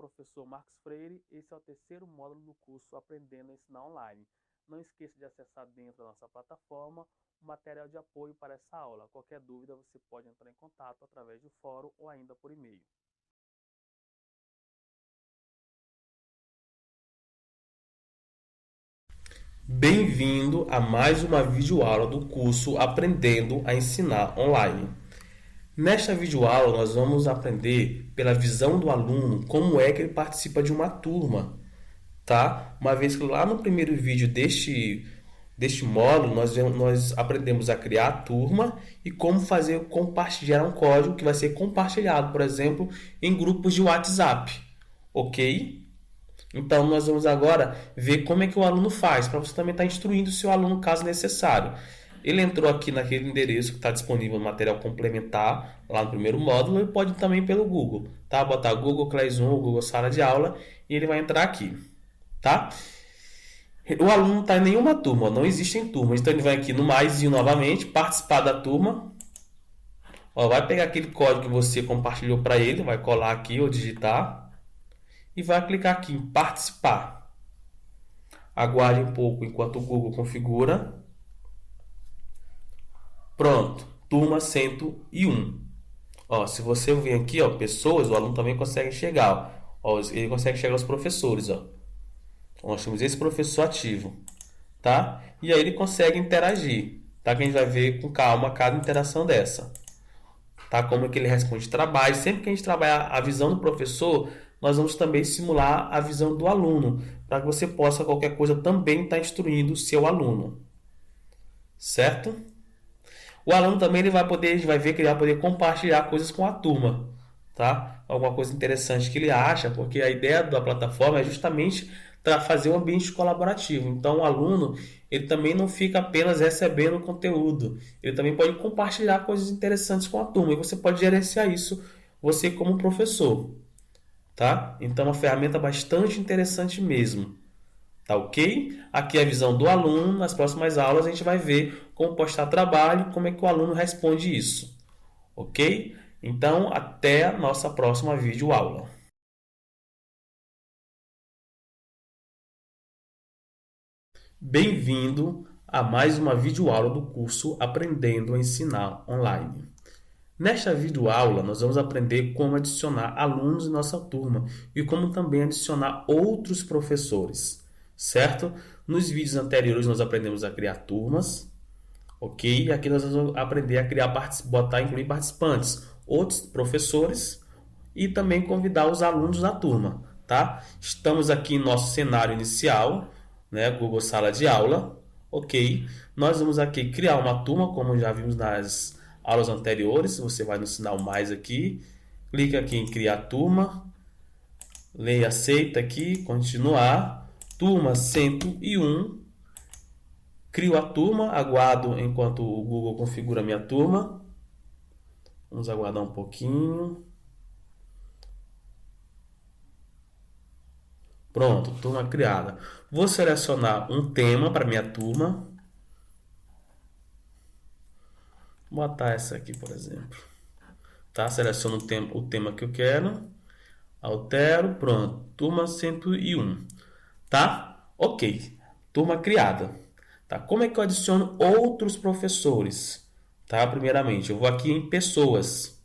professor Marcos Freire, esse é o terceiro módulo do curso Aprendendo a Ensinar Online. Não esqueça de acessar dentro da nossa plataforma o material de apoio para essa aula. Qualquer dúvida você pode entrar em contato através do fórum ou ainda por e-mail. Bem-vindo a mais uma videoaula do curso Aprendendo a Ensinar Online. Nesta videoaula nós vamos aprender pela visão do aluno como é que ele participa de uma turma, tá? Uma vez que lá no primeiro vídeo deste módulo nós aprendemos a criar a turma e como compartilhar um código que vai ser compartilhado, por exemplo, em grupos de WhatsApp, ok? Então, nós vamos agora ver como é que o aluno faz, para você também estar instruindo o seu aluno caso necessário. Ele entrou aqui naquele endereço que está disponível no material complementar, lá no primeiro módulo, ele pode ir também pelo Google, tá? Botar Google Classroom, Google Sala de Aula, e ele vai entrar aqui, tá? O aluno não está em nenhuma turma, não existem turmas, então ele vai aqui no maisinho novamente, participar da turma, ó, vai pegar aquele código que você compartilhou para ele, vai colar aqui ou digitar, e vai clicar aqui em participar. Aguarde um pouco enquanto o Google configura. Pronto, turma 101. Ó, se você vir aqui, ó, pessoas, o aluno também consegue enxergar. Ó, ele consegue enxergar os professores. Ó. Nós temos esse professor ativo. Tá? E aí ele consegue interagir. Tá? Que a gente vai ver com calma cada interação dessa. Tá? Como é que ele responde trabalho. Sempre que a gente trabalhar a visão do professor, nós vamos também simular a visão do aluno, para que você possa, qualquer coisa, também estar instruindo o seu aluno. Certo? O aluno também ele vai poder, a gente vai ver que ele vai poder compartilhar coisas com a turma. Tá? Alguma coisa interessante que ele acha, porque a ideia da plataforma é justamente para fazer um ambiente colaborativo. Então, o aluno ele também não fica apenas recebendo conteúdo. Ele também pode compartilhar coisas interessantes com a turma. E você pode gerenciar isso, você como professor. Tá? Então é uma ferramenta bastante interessante mesmo. Tá ok? Aqui é a visão do aluno. Nas próximas aulas a gente vai ver como postar trabalho, como é que o aluno responde isso. Ok? Então até a nossa próxima videoaula. Bem-vindo a mais uma videoaula do curso Aprendendo a Ensinar Online. Nesta videoaula, nós vamos aprender como adicionar alunos em nossa turma e como também adicionar outros professores, certo? Nos vídeos anteriores, nós aprendemos a criar turmas, ok? E aqui nós vamos aprender a criar, incluir participantes, outros professores e também convidar os alunos da turma, tá? Estamos aqui em nosso cenário inicial, né? Google Sala de Aula, ok? Nós vamos aqui criar uma turma, como já vimos nas aulas anteriores. Você vai no sinal mais aqui, clica aqui em criar turma, leia aceita aqui, continuar, turma 101, crio a turma, aguardo enquanto o Google configura a minha turma, vamos aguardar um pouquinho. Pronto, turma criada. Vou selecionar um tema para minha turma. Vou botar essa aqui, por exemplo. Tá? Seleciono o tema que eu quero. Altero, pronto. Turma 101. Tá? Ok. Turma criada. Tá? Como é que eu adiciono outros professores? Tá? Primeiramente, eu vou aqui em pessoas.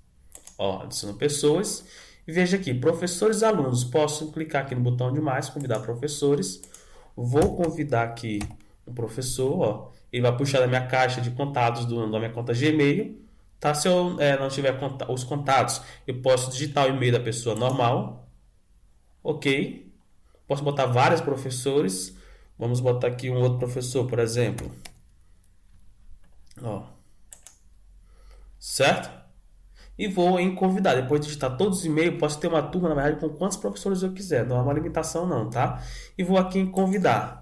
Ó, adiciono pessoas. E veja aqui, professores e alunos. Posso clicar aqui no botão de mais, convidar professores. Vou convidar aqui um professor. Ó. Ele vai puxar da minha caixa de contatos da minha conta Gmail. Tá? Se eu não tiver os contatos, eu posso digitar o e-mail da pessoa normal. Ok. Posso botar vários professores. Vamos botar aqui um outro professor, por exemplo. Ó. Certo? E vou em convidar. Depois de digitar todos os e-mails, posso ter uma turma, na verdade, com quantos professores eu quiser. Não há uma limitação não, tá? E vou aqui em convidar.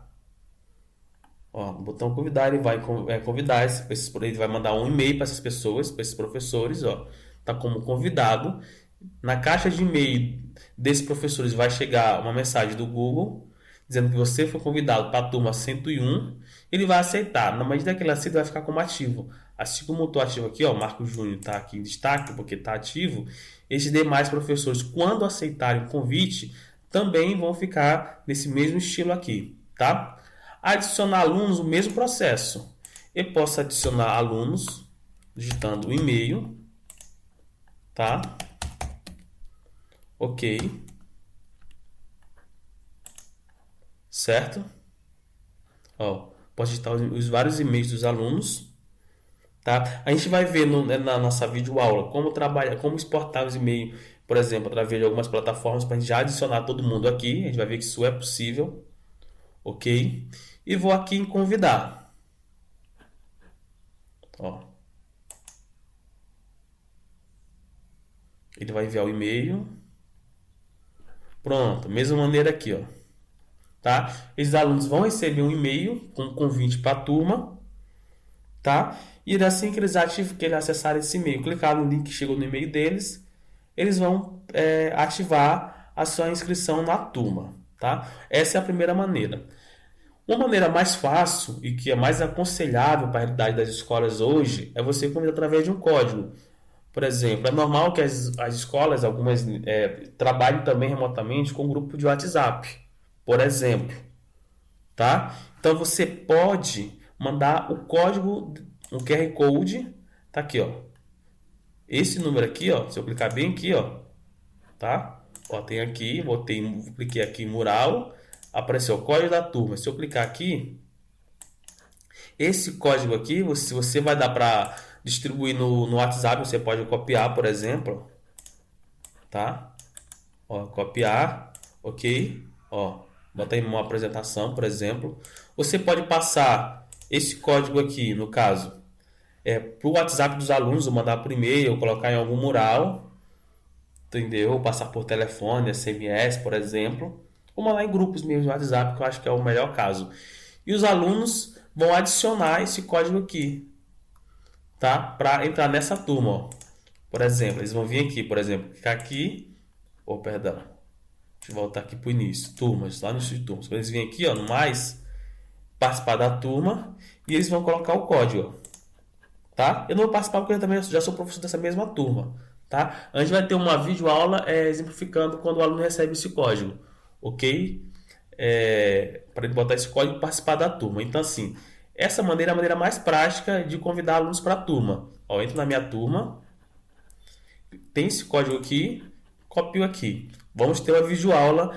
Ó, no botão convidar, ele vai convidar, ele vai mandar um e-mail para essas pessoas, para esses professores, ó. Tá como convidado. Na caixa de e-mail desses professores vai chegar uma mensagem do Google dizendo que você foi convidado para a turma 101. Ele vai aceitar. Na medida que ele aceita, vai ficar como ativo. Assim como eu estou ativo aqui, ó, o Marco Júnior está aqui em destaque porque está ativo. Esses demais professores, quando aceitarem o convite, também vão ficar nesse mesmo estilo aqui, tá? Adicionar alunos, o mesmo processo. Eu posso adicionar alunos digitando o e-mail, tá? Ok. Certo? Ó, posso digitar os vários e-mails dos alunos, tá? A gente vai ver na nossa videoaula como trabalhar, como exportar os e-mails, por exemplo, através de algumas plataformas para a gente já adicionar todo mundo aqui. A gente vai ver que isso é possível, ok? E vou aqui em convidar. Ó. Ele vai enviar o e-mail. Pronto, mesma maneira aqui, ó. Tá? Esses alunos vão receber um e-mail com um convite para a turma, tá? E assim que eles acessarem esse e-mail, clicar no link que chegou no e-mail deles, eles vão ativar a sua inscrição na turma, tá? Essa é a primeira maneira. Uma maneira mais fácil e que é mais aconselhável para a realidade das escolas hoje é você convidar através de um código. Por exemplo, é normal que as escolas, algumas, trabalhem também remotamente com um grupo de WhatsApp, por exemplo, tá? Então você pode mandar o código, o QR Code, tá aqui, ó. Esse número aqui, ó, se eu clicar bem aqui, ó, tá? Ó, tem aqui, cliquei aqui em mural, apareceu o código da turma. Se eu clicar aqui, esse código aqui, você vai dar para distribuir no WhatsApp, você pode copiar, por exemplo, tá? Ó, copiar, ok? Ó, bota aí uma apresentação, por exemplo. Você pode passar esse código aqui, no caso, para o WhatsApp dos alunos, ou mandar por e-mail, colocar em algum mural, entendeu? Ou passar por telefone, SMS, por exemplo, ou mandar em grupos mesmo no WhatsApp, que eu acho que é o melhor caso. E os alunos vão adicionar esse código aqui, tá? Para entrar nessa turma, ó. Por exemplo, eles vão vir aqui, por exemplo, clicar aqui, perdão, deixa eu voltar aqui para o início, turmas, lá no início de turmas. Quando eles vêm aqui, ó, no mais, participar da turma, e eles vão colocar o código, ó. Tá? Eu não vou participar porque eu também já sou professor dessa mesma turma, tá? A gente vai ter uma videoaula exemplificando quando o aluno recebe esse código, ok? Para ele botar esse código e participar da turma. Então, assim, essa maneira é a maneira mais prática de convidar alunos para a turma. Ó, eu entro na minha turma, tem esse código aqui, copio aqui. Vamos ter uma videoaula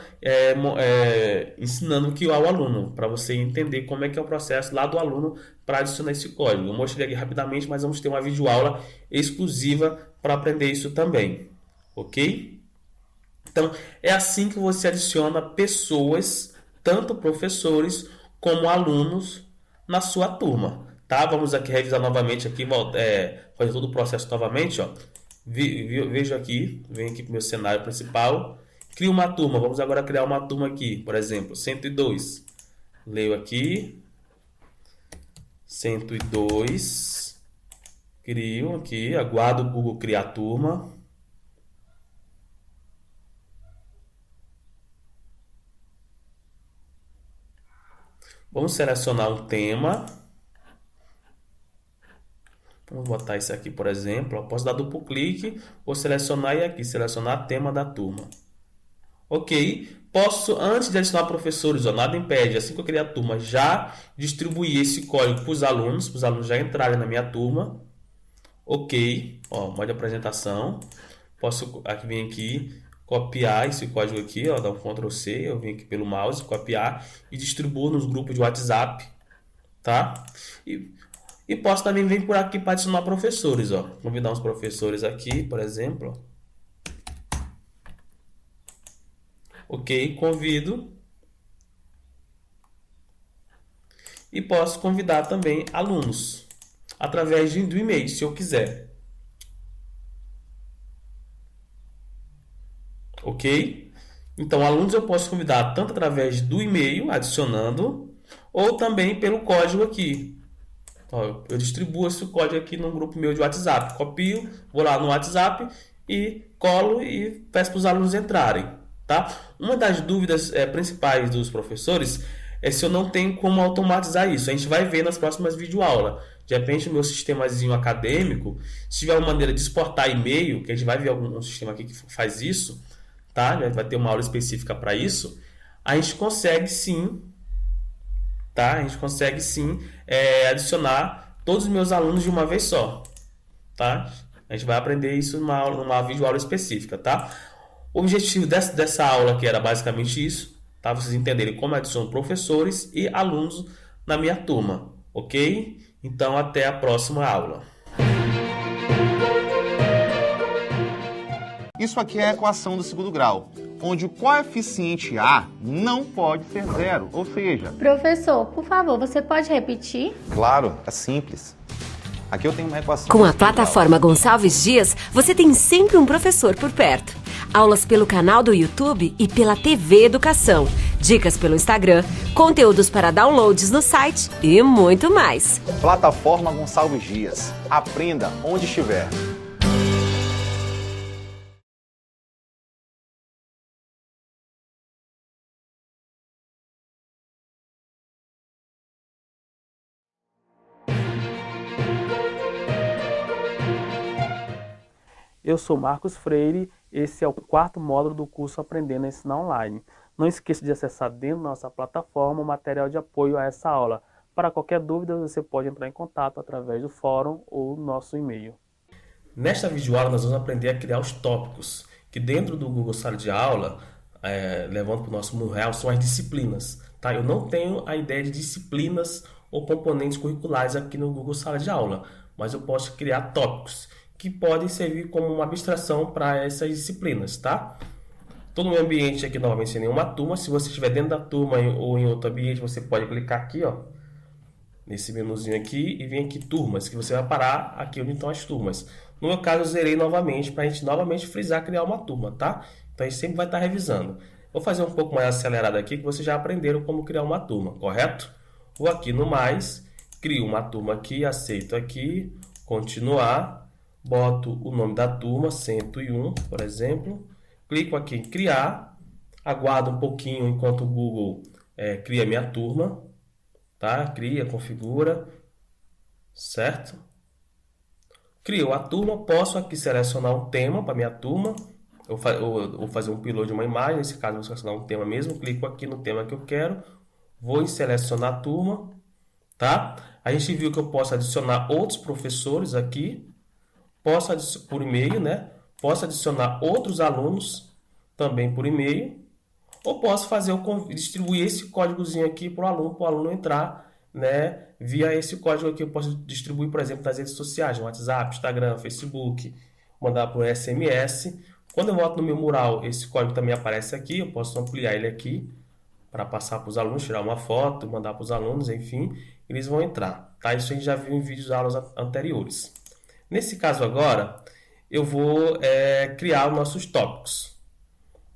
ensinando que ao aluno, para você entender como é que é o processo lá do aluno para adicionar esse código. Eu mostrei aqui rapidamente, mas vamos ter uma videoaula exclusiva para aprender isso também, ok? Então, é assim que você adiciona pessoas, tanto professores como alunos, na sua turma, tá? Vamos aqui revisar novamente, aqui, fazer todo o processo novamente, ó. Vejo aqui, venho aqui para o meu cenário principal, crio uma turma, vamos agora criar uma turma aqui, por exemplo, 102, leio aqui, 102, crio aqui, aguardo o Google criar a turma, vamos selecionar um tema. Vamos botar isso aqui, por exemplo. Eu posso dar duplo clique, vou selecionar e aqui, selecionar tema da turma. Ok. Posso, antes de adicionar professores, ó, nada impede, assim que eu criar a turma, já distribuir esse código para os alunos já entrarem na minha turma. Ok. Ó, modo de apresentação. Posso vir aqui, copiar esse código aqui, ó, dar um Ctrl C, eu venho aqui pelo mouse, copiar e distribuo nos grupos de WhatsApp, tá? E posso também vir por aqui para adicionar professores, ó. Convidar uns professores aqui, por exemplo. Ok, convido. E posso convidar também alunos através do e-mail, se eu quiser. Ok? Então, alunos eu posso convidar tanto através do e-mail, adicionando, ou também pelo código aqui. Eu distribuo esse código aqui num grupo meu de WhatsApp. Copio, vou lá no WhatsApp e colo e peço para os alunos entrarem. Tá? Uma das dúvidas principais dos professores é se eu não tenho como automatizar isso. A gente vai ver nas próximas videoaulas. De repente, o meu sistemazinho acadêmico, se tiver uma maneira de exportar e-mail, que a gente vai ver um sistema aqui que faz isso, tá? Vai ter uma aula específica para isso. A gente consegue sim, tá? A gente consegue sim adicionar todos os meus alunos de uma vez só, tá? A gente vai aprender isso numa videoaula específica, tá? O objetivo dessa aula aqui era basicamente isso, tá? Vocês entenderem como adiciono professores e alunos na minha turma, ok? Então, até a próxima aula. Isso aqui é a equação do segundo grau, onde o coeficiente A não pode ser zero, ou seja... Professor, por favor, você pode repetir? Claro, é simples. Aqui eu tenho uma equação... Com a plataforma Gonçalves Dias, você tem sempre um professor por perto. Aulas pelo canal do YouTube e pela TV Educação. Dicas pelo Instagram, conteúdos para downloads no site e muito mais. Plataforma Gonçalves Dias. Aprenda onde estiver. Eu sou Marcos Freire, esse é o 4º módulo do curso Aprendendo a Ensinar Online. Não esqueça de acessar dentro da nossa plataforma o material de apoio a essa aula. Para qualquer dúvida, você pode entrar em contato através do fórum ou nosso e-mail. Nesta videoaula, nós vamos aprender a criar os tópicos, que dentro do Google Sala de Aula, levando para o nosso mundo real, são as disciplinas. Tá? Eu não tenho a ideia de disciplinas ou componentes curriculares aqui no Google Sala de Aula, mas eu posso criar tópicos, que podem servir como uma abstração para essas disciplinas, tá? Estou no meu ambiente aqui novamente sem nenhuma turma. Se você estiver dentro da turma ou em outro ambiente, você pode clicar aqui, ó, nesse menuzinho aqui e vir aqui turmas, que você vai parar aqui onde estão as turmas. No meu caso, eu zerei novamente para a gente novamente frisar criar uma turma, tá? Então a gente sempre vai estar revisando. Vou fazer um pouco mais acelerado aqui, que vocês já aprenderam como criar uma turma, correto? Vou aqui no mais, crio uma turma aqui, aceito aqui, continuar. Boto o nome da turma, 101, por exemplo. Clico aqui em criar. Aguardo um pouquinho enquanto o Google cria minha turma. Tá? Cria, configura. Certo? Criou a turma. Posso aqui selecionar um tema para minha turma. Eu vou fazer um upload de uma imagem. Nesse caso, eu vou selecionar um tema mesmo. Clico aqui no tema que eu quero. Vou em selecionar a turma. Tá? A gente viu que eu posso adicionar outros professores aqui. Posso por e-mail, né? Posso adicionar outros alunos também por e-mail, ou posso distribuir esse códigozinho aqui para o aluno entrar, né? Via esse código aqui eu posso distribuir, por exemplo, nas redes sociais, no WhatsApp, Instagram, Facebook, mandar por SMS. Quando eu volto no meu mural, esse código também aparece aqui, eu posso ampliar ele aqui para passar para os alunos, tirar uma foto, mandar para os alunos, enfim, eles vão entrar, tá? Isso a gente já viu em vídeos de aulas anteriores. Nesse caso agora, eu vou criar os nossos tópicos,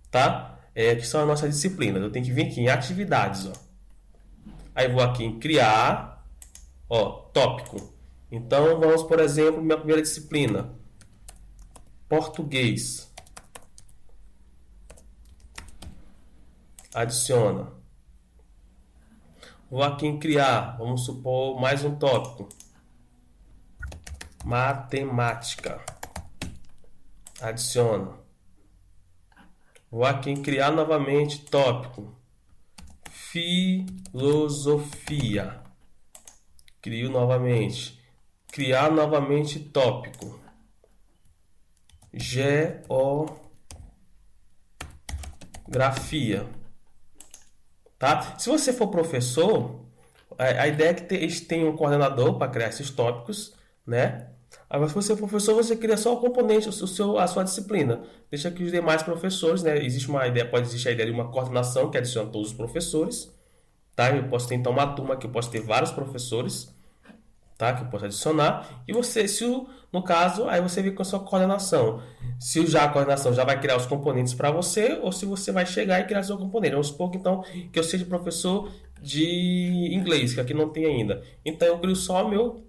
tá? Que são as nossas disciplinas. Eu tenho que vir aqui em atividades, ó. Aí vou aqui em criar, ó, tópico. Então, vamos, por exemplo, minha primeira disciplina, português. Adiciona. Vou aqui em criar, vamos supor, mais um tópico. Matemática. Adiciona. Vou aqui em criar novamente tópico. Filosofia. Crio novamente. Criar novamente tópico. Geografia. Tá? Se você for professor, a ideia é que eles tenham um coordenador para criar esses tópicos, né? Agora, se você for professor, você cria só o componente, a sua disciplina. Deixa que os demais professores, né? Pode existir a ideia de uma coordenação que adiciona todos os professores, tá? Eu posso ter então uma turma que eu posso ter vários professores, tá? Que eu posso adicionar. E você, no caso, aí você vê com a sua coordenação. Se já a coordenação já vai criar os componentes para você, ou se você vai chegar e criar seu componente. Vamos supor que, então, que eu seja professor de inglês, que aqui não tem ainda. Então eu crio só meu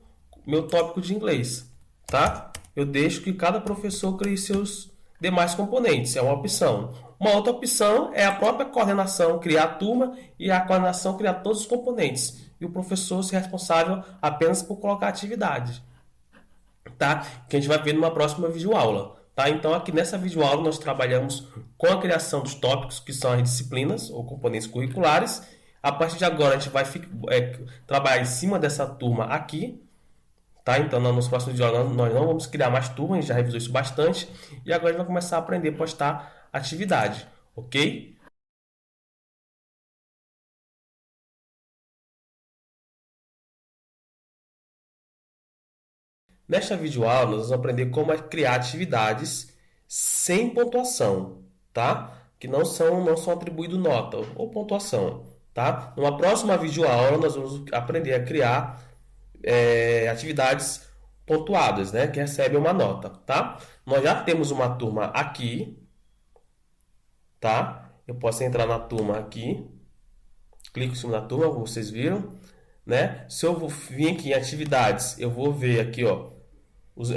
tópico de inglês, tá? Eu deixo que cada professor crie seus demais componentes, é uma opção. Uma outra opção é a própria coordenação criar a turma e a coordenação criar todos os componentes. E o professor ser responsável apenas por colocar a atividade, tá? Que a gente vai ver numa próxima videoaula, Tá? Então, aqui nessa videoaula, nós trabalhamos com a criação dos tópicos, que são as disciplinas ou componentes curriculares. A partir de agora, a gente vai trabalhar em cima dessa turma aqui. Tá? Então, nos próximos videoaulas, nós não vamos criar mais turmas, a gente já revisou isso bastante. E agora a gente vai começar a aprender a postar atividade, ok? Nesta videoaula, nós vamos aprender como criar atividades sem pontuação, tá? Que não são atribuídos nota ou pontuação, tá? Numa próxima videoaula, nós vamos aprender a criar atividades pontuadas, né? Que recebem uma nota, tá? Nós já temos uma turma aqui, tá? Eu posso entrar na turma aqui, clico em cima da turma, como vocês viram, né? Se eu vir aqui em atividades, eu vou ver aqui, ó,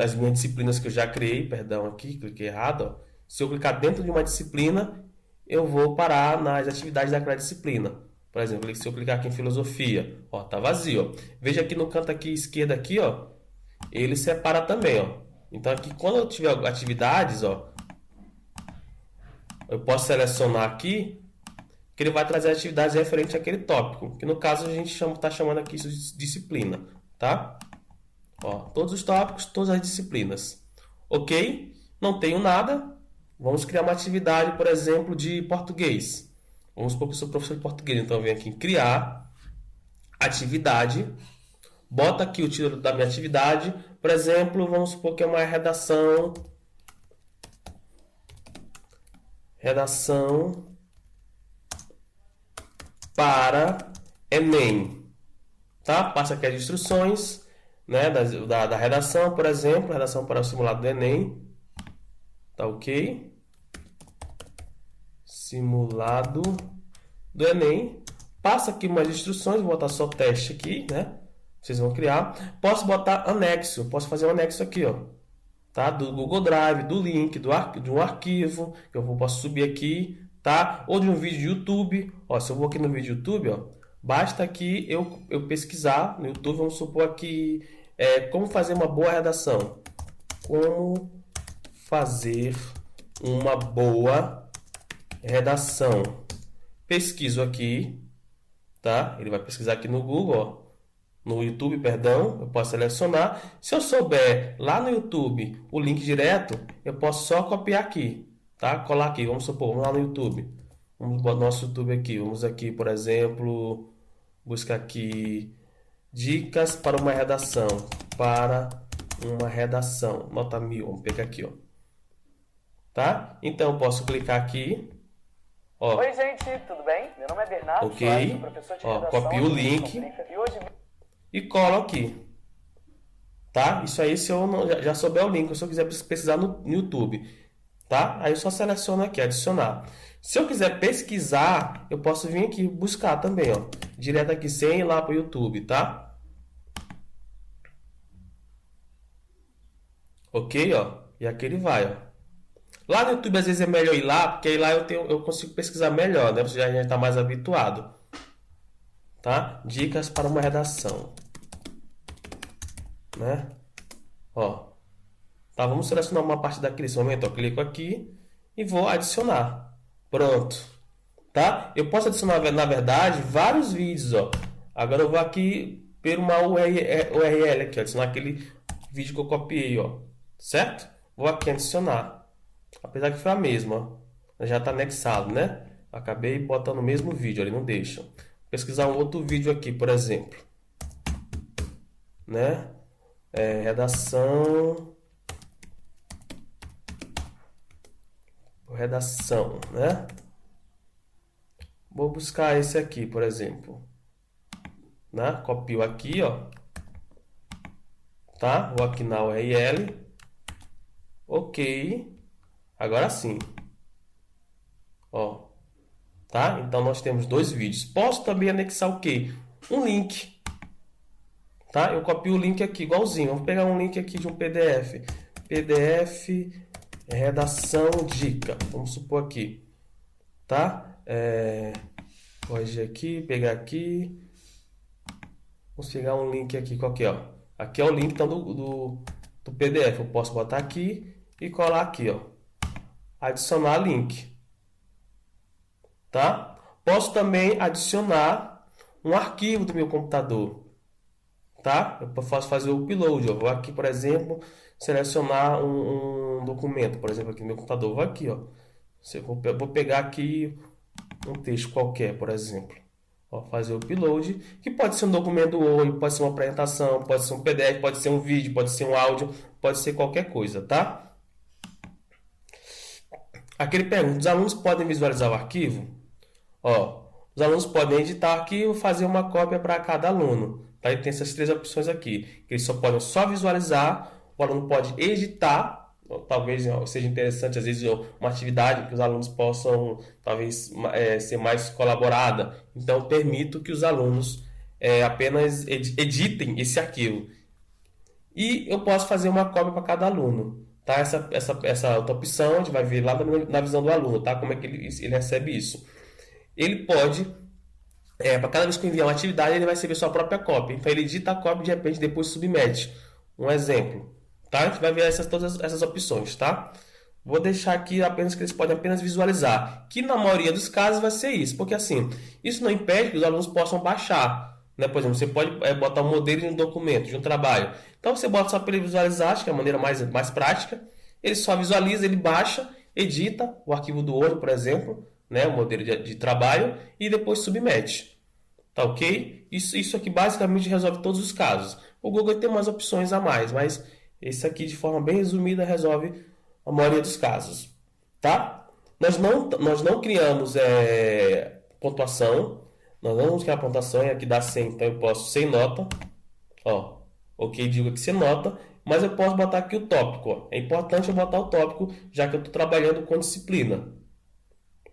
as minhas disciplinas que eu já criei, perdão, aqui, cliquei errado, ó. Se eu clicar dentro de uma disciplina, eu vou parar nas atividades daquela disciplina. Por exemplo, se eu clicar aqui em filosofia, ó, tá vazio, ó. Veja aqui no canto aqui esquerdo aqui, ó, ele separa também, ó. Então aqui quando eu tiver atividades, ó, eu posso selecionar aqui que ele vai trazer atividades referentes àquele tópico, que no caso a gente está chamando aqui isso de disciplina, tá? Ó, todos os tópicos, todas as disciplinas. Ok? Não tenho nada. Vamos criar uma atividade, por exemplo, de português. Vamos supor que eu sou professor de português. Então eu venho aqui em criar atividade. Bota aqui o título da minha atividade. Por exemplo, vamos supor que é uma redação. Redação para Enem. Tá? Passa aqui as instruções, né, da redação, por exemplo, redação para o simulado do Enem, tá ok? Simulado do Enem. Passa aqui umas instruções, vou botar só teste aqui, né? Vocês vão criar. Posso botar anexo, posso fazer um anexo aqui, ó, tá? Do Google Drive, do link, de um arquivo que eu posso subir aqui, tá? Ou de um vídeo de YouTube. Ó, se eu vou aqui no vídeo de YouTube, ó, basta aqui eu pesquisar no YouTube, vamos supor aqui como fazer uma boa redação. Como fazer uma boa redação. Pesquiso aqui, tá? Ele vai pesquisar aqui no Google, ó, no YouTube, perdão. Eu posso selecionar. Se eu souber lá no YouTube o link direto, eu posso só copiar aqui, tá? Colar aqui, vamos supor, vamos lá no YouTube. Vamos no nosso YouTube aqui. Vamos aqui, por exemplo, buscar aqui dicas para uma redação. Nota 1000. Vamos pegar aqui, ó. Tá? Então, eu posso clicar aqui. Ó. Oi, gente, tudo bem? Meu nome é Bernardo. Ok. Sou professor de ó, redação. copio o link e colo aqui. Tá? Isso aí se eu já souber o link. Se eu quiser pesquisar no YouTube. Tá? Aí eu só seleciono aqui, adicionar. Se eu quiser pesquisar, eu posso vir aqui buscar também, ó, direto aqui sem ir lá para o YouTube, tá? Ok, ó, e aqui ele vai, ó. Lá no YouTube às vezes é melhor ir lá, porque aí lá eu consigo pesquisar melhor, né? Você já está mais habituado, tá? Dicas para uma redação, né? Ó, tá? Vamos selecionar uma parte daqui nesse momento, ó. Clico aqui e vou adicionar. Pronto, tá? Eu posso adicionar, na verdade, vários vídeos, ó. Agora eu vou aqui por uma URL aqui, ó, adicionar aquele vídeo que eu copiei, ó, certo? Vou aqui adicionar, apesar que foi a mesma, ó. Já está anexado, né? Acabei botando o mesmo vídeo, ele não deixa. Vou pesquisar um outro vídeo aqui, por exemplo, né? Redação, né? Vou buscar esse aqui, por exemplo, né? Copio aqui, ó, tá? Vou aqui na URL, ok, agora sim, ó, tá? Então nós temos dois vídeos. Posso também anexar o quê? Um link, tá? Eu copio o link aqui, igualzinho. Vou pegar um link aqui de um PDF, redação dica, vamos supor aqui, tá? Corrigir aqui, pegar aqui, vamos pegar um link aqui, qual que é, ó? Aqui é o link então, do PDF, eu posso botar aqui e colar aqui, ó. Adicionar link. Tá? Posso também adicionar um arquivo do meu computador. Tá? Eu posso fazer o upload. Eu vou aqui, por exemplo, selecionar um documento, por exemplo, aqui no meu computador. Vou aqui, ó. Vou pegar aqui um texto qualquer, por exemplo. Ó, fazer o upload, que pode ser um documento Word, pode ser uma apresentação, pode ser um PDF, pode ser um vídeo, pode ser um áudio, pode ser qualquer coisa, tá? Aqui ele pergunta, os alunos podem visualizar o arquivo? Ó, os alunos podem editar o arquivo e fazer uma cópia para cada aluno. Tá? E tem essas três opções aqui. Que eles podem só visualizar, o aluno pode editar, talvez seja interessante, às vezes, uma atividade que os alunos possam, talvez, ser mais colaborada. Então, permito que os alunos apenas editem esse arquivo. E eu posso fazer uma cópia para cada aluno. Tá? Essa outra opção, a gente vai ver lá na visão do aluno, tá? Como é que ele recebe isso. Ele pode, para cada vez que enviar uma atividade, ele vai receber sua própria cópia. Então, ele edita a cópia e, de repente, depois submete. Um exemplo. Tá? A gente vai ver todas essas opções, tá? Vou deixar aqui apenas que eles podem apenas visualizar, que na maioria dos casos vai ser isso, porque assim, isso não impede que os alunos possam baixar, né? Por exemplo, você pode botar um modelo de um documento, de um trabalho. Então você bota só para ele visualizar, acho que é a maneira mais prática. Ele só visualiza, ele baixa, edita o arquivo do Word, por exemplo, né? O modelo de trabalho, e depois submete. Tá ok? Isso aqui basicamente resolve todos os casos. O Google tem umas opções a mais, mas esse aqui, de forma bem resumida, resolve a maioria dos casos, tá? Nós não criamos pontuação, nós não vamos criar pontuação, e aqui dá 100, então eu posso sem nota, ó, ok, digo aqui sem nota, mas eu posso botar aqui o tópico, ó. É importante eu botar o tópico, já que eu estou trabalhando com disciplina,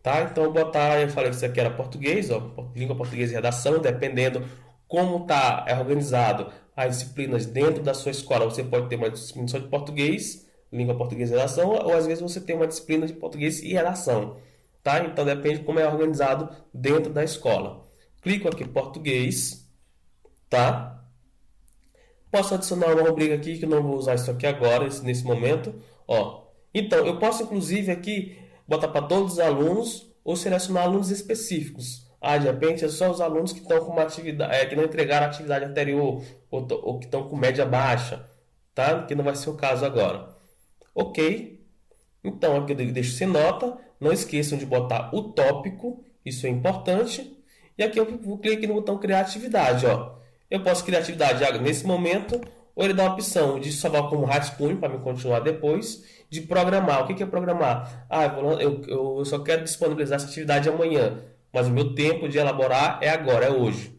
tá? Então eu falei que isso aqui era português, ó, língua portuguesa e redação, dependendo como está organizado as disciplinas dentro da sua escola. Você pode ter uma disciplina só de português, língua portuguesa e redação, ou às vezes você tem uma disciplina de português e redação, tá? Então depende de como é organizado dentro da escola. Clico aqui português, tá? Posso adicionar uma rubrica aqui, que eu não vou usar isso aqui agora, nesse momento, ó. Então, eu posso inclusive aqui botar para todos os alunos ou selecionar alunos específicos. De repente é só os alunos que estão com uma atividade, que não entregaram a atividade anterior, ou que estão com média baixa, tá? Que não vai ser o caso agora. Ok. Então aqui eu deixo sem nota. Não esqueçam de botar o tópico, isso é importante. E aqui eu vou clicar aqui no botão criar atividade, ó. Eu posso criar atividade nesse momento, ou ele dá a opção de salvar como rascunho para me continuar depois, de programar. O que é programar? Eu só quero disponibilizar essa atividade amanhã, mas o meu tempo de elaborar é agora, é hoje,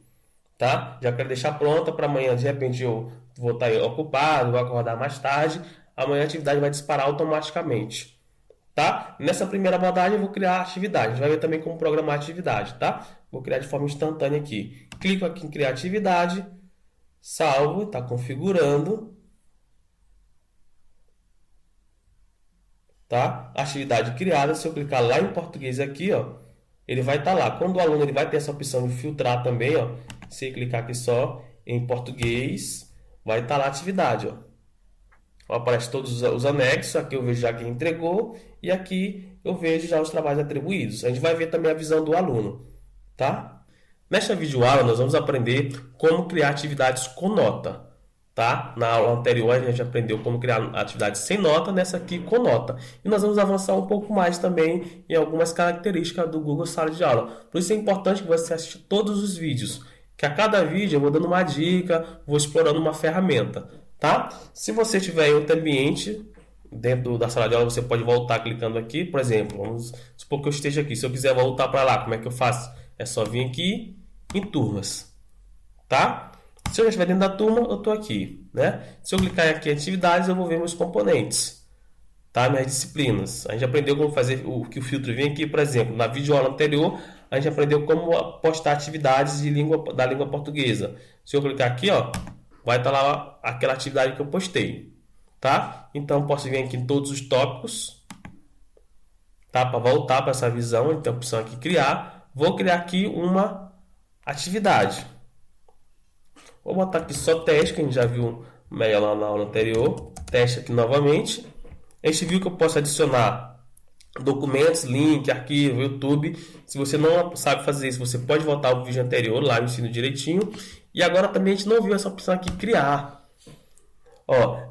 tá? Já quero deixar pronta para amanhã, de repente eu vou estar ocupado, vou acordar mais tarde, amanhã a atividade vai disparar automaticamente, tá? Nessa primeira abordagem eu vou criar a atividade, a gente vai ver também como programar a atividade, tá? Vou criar de forma instantânea aqui. Clico aqui em criar atividade, salvo, está configurando, tá? Atividade criada, se eu clicar lá em português aqui, ó, ele vai estar lá. Quando o aluno ele vai ter essa opção de filtrar também, ó, se clicar aqui só em português, vai estar lá a atividade, ó. Aparece todos os anexos, aqui eu vejo já quem entregou e aqui eu vejo já os trabalhos atribuídos. A gente vai ver também a visão do aluno, tá? Nesta videoaula nós vamos aprender como criar atividades com nota, tá? Na aula anterior a gente aprendeu como criar atividades sem nota, nessa aqui com nota. E nós vamos avançar um pouco mais também em algumas características do Google Sala de Aula. Por isso é importante que você assista todos os vídeos, que a cada vídeo eu vou dando uma dica, vou explorando uma ferramenta, tá? Se você tiver em outro ambiente, dentro da sala de aula, você pode voltar clicando aqui, por exemplo, vamos supor que eu esteja aqui. Se eu quiser voltar para lá, como é que eu faço? É só vir aqui em turmas, tá? Se eu já estiver dentro da turma, eu estou aqui, né? Se eu clicar aqui em atividades, eu vou ver meus componentes, tá? Minhas disciplinas. A gente aprendeu como fazer que o filtro vem aqui, por exemplo, na videoaula anterior, a gente aprendeu como postar atividades da língua portuguesa. Se eu clicar aqui, ó, vai estar lá aquela atividade que eu postei, tá? Então, posso vir aqui em todos os tópicos, tá? Para voltar para essa visão, então, a opção aqui criar. Vou criar aqui uma atividade. Vou botar aqui só teste, que a gente já viu melhor lá na aula anterior. Teste aqui novamente. A gente viu que eu posso adicionar documentos, link, arquivo, YouTube. Se você não sabe fazer isso, você pode voltar ao vídeo anterior, lá eu ensino direitinho. E agora também a gente não viu essa opção aqui, criar.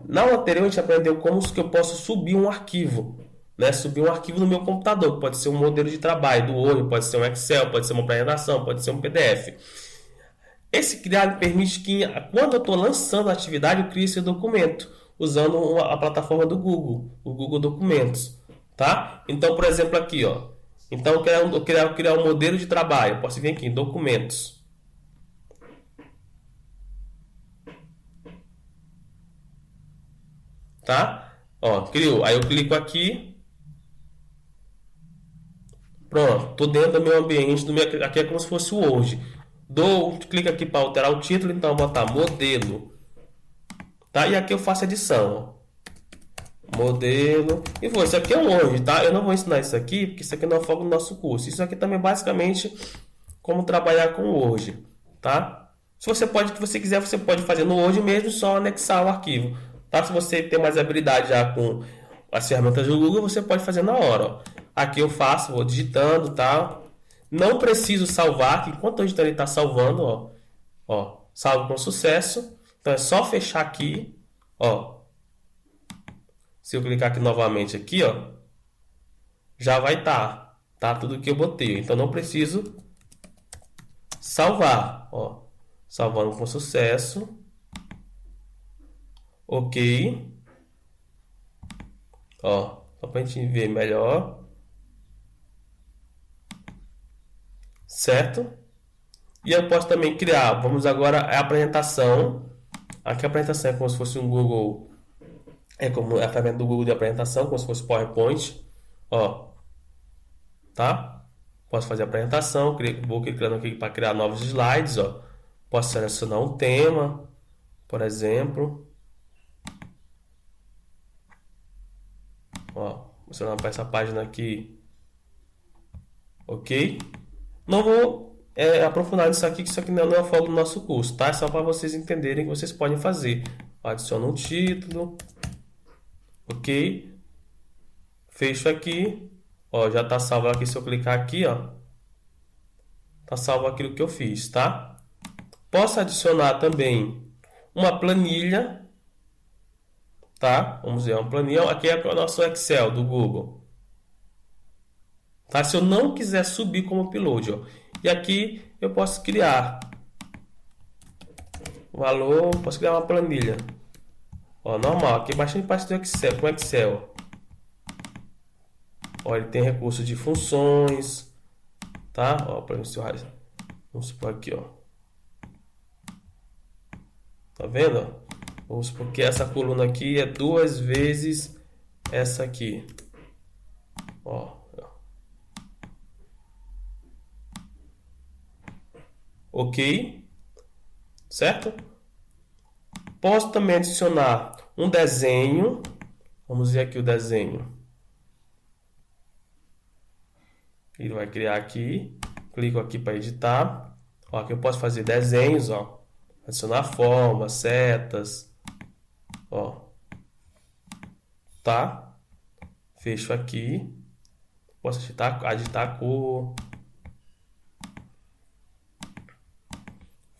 Na aula anterior a gente aprendeu como que eu posso subir um arquivo. Né? Subir um arquivo no meu computador. Pode ser um modelo de trabalho do Word, pode ser um Excel, pode ser uma apresentação, pode ser um PDF. Esse criar me permite que, quando eu estou lançando a atividade, eu crie esse documento usando a plataforma do Google, o Google Documentos, tá? Então, por exemplo, aqui, então eu quero criar um modelo de trabalho. Eu posso vir aqui em Documentos, tá? Criou. Aí eu clico aqui, pronto. Estou dentro do meu ambiente, aqui é como se fosse o Word. Clico aqui para alterar o título, então eu vou botar modelo. Tá? E aqui eu faço edição. Modelo. E isso aqui é um Word, tá? Eu não vou ensinar isso aqui, porque isso aqui não é o foco do nosso curso. Isso aqui também é basicamente como trabalhar com o Word, tá? Se você quiser, você pode fazer no Word mesmo, só anexar o arquivo. Tá? Se você tem mais habilidade já com as ferramentas do Google, você pode fazer na hora. Aqui eu faço, vou digitando, tá? Não preciso salvar, que enquanto eu digitando ele está salvando, salvo com sucesso. Então é só fechar aqui, Se eu clicar aqui novamente aqui, já vai estar, tá tudo que eu botei. Então não preciso salvar, salvando com sucesso. OK. Só para a gente ver melhor. Certo? E eu posso também criar, vamos agora a apresentação. Aqui a apresentação é como se fosse um Google, é como a ferramenta do Google de apresentação, como se fosse PowerPoint, tá? Posso fazer a apresentação, vou clicando aqui para criar novos slides, Posso selecionar um tema, por exemplo, vou selecionar para essa página aqui, OK? Não vou aprofundar nisso aqui, que isso aqui não é o foco do nosso curso, tá? É só para vocês entenderem que vocês podem fazer. Adiciona um título, OK? Fecho aqui, já está salvo aqui. Se eu clicar aqui, tá salvo aquilo que eu fiz, tá? Posso adicionar também uma planilha, tá? Vamos ver, uma planilha. Aqui é o nosso Excel do Google. Tá? Se eu não quiser subir como upload, e aqui eu posso criar valor, posso criar uma planilha, normal, aqui bastante parte do Excel, com Excel, ele tem recurso de funções, tá? Vamos supor aqui, tá vendo? Vamos supor que essa coluna aqui é 2 vezes essa aqui, OK, certo? Posso também adicionar um desenho. Vamos ver aqui o desenho. Ele vai criar aqui. Clico aqui para editar. Aqui eu posso fazer desenhos, adicionar formas, setas, tá? Fecho aqui. Posso editar a cor.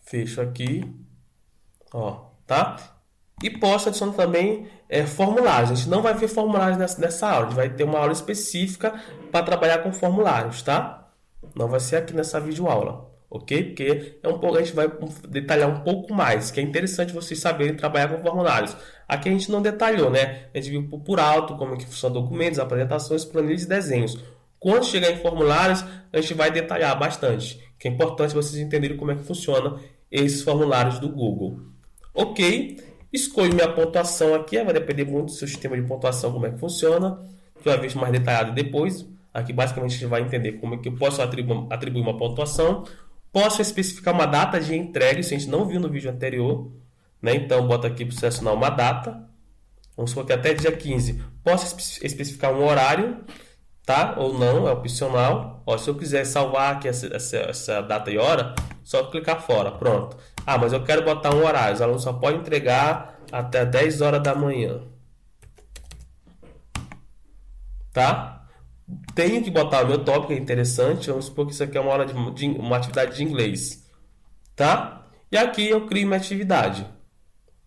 Fecho aqui, tá? E posso adicionar também formulários. A gente não vai ver formulários nessa aula. A gente vai ter uma aula específica para trabalhar com formulários, tá? Não vai ser aqui nessa videoaula, OK? Porque a gente vai detalhar um pouco mais, que é interessante vocês saberem trabalhar com formulários. Aqui a gente não detalhou, né? A gente viu por alto como é que funcionam documentos, apresentações, planilhas e desenhos. Quando chegar em formulários, a gente vai detalhar bastante, que é importante vocês entenderem como é que funciona esses formulários do Google. OK? Escolho minha pontuação aqui, vai depender muito do seu sistema de pontuação, como é que funciona, que eu vai ver mais detalhado depois. Aqui basicamente a gente vai entender como é que eu posso atribuir uma pontuação. Posso especificar uma data de entrega, isso a gente não viu no vídeo anterior, né? Então bota aqui para selecionar uma data, vamos supor que até dia 15. Posso especificar um horário, tá? Ou não, é opcional. Se eu quiser salvar aqui essa data e hora, só clicar fora, pronto. Mas eu quero botar um horário, os alunos só podem entregar até 10 horas da manhã. tá? Tenho que botar o meu tópico, é interessante. Vamos supor que isso aqui é uma aula uma atividade de inglês, tá? E aqui eu crio uma atividade,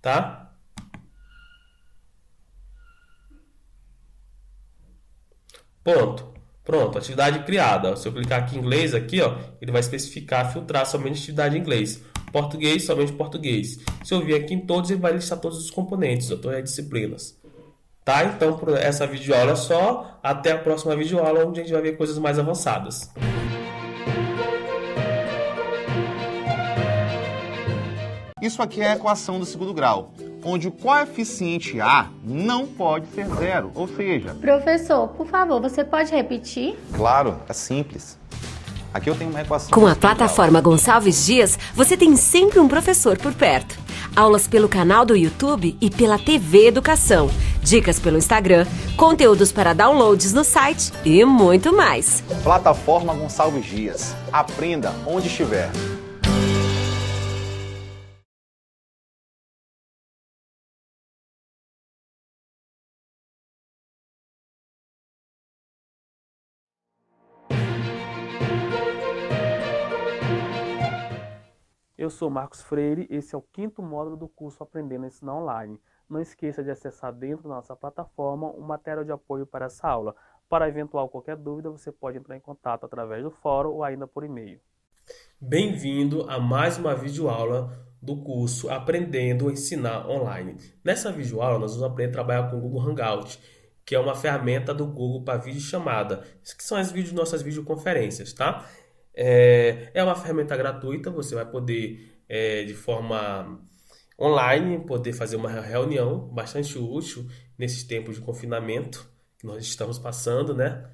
tá? Ponto. Pronto, atividade criada. Se eu clicar aqui em inglês, aqui, ó, ele vai especificar, filtrar somente atividade em inglês. Português, somente português. Se eu vir aqui em todos, ele vai listar todos os componentes, todas as disciplinas. Tá? Então, por essa videoaula é só. Até a próxima videoaula, onde a gente vai ver coisas mais avançadas. Isso aqui é a equação do segundo grau, onde o coeficiente A não pode ser zero, ou seja... Professor, por favor, você pode repetir? Claro, é simples. Aqui eu tenho uma equação... Com a plataforma Gonçalves Dias, você tem sempre um professor por perto. Aulas pelo canal do YouTube e pela TV Educação. Dicas pelo Instagram, conteúdos para downloads no site e muito mais. Plataforma Gonçalves Dias. Aprenda onde estiver. Eu sou Marcos Freire, esse é o 5º módulo do curso Aprendendo a Ensinar Online. Não esqueça de acessar dentro da nossa plataforma o material de apoio para essa aula. Para eventual qualquer dúvida, você pode entrar em contato através do fórum ou ainda por e-mail. Bem-vindo a mais uma videoaula do curso Aprendendo a Ensinar Online. Nessa videoaula, nós vamos aprender a trabalhar com o Google Hangout, que é uma ferramenta do Google para videochamada, que são as nossas videoconferências, tá? É uma ferramenta gratuita, você vai poder, de forma online, poder fazer uma reunião bastante útil nesses tempos de confinamento que nós estamos passando, né?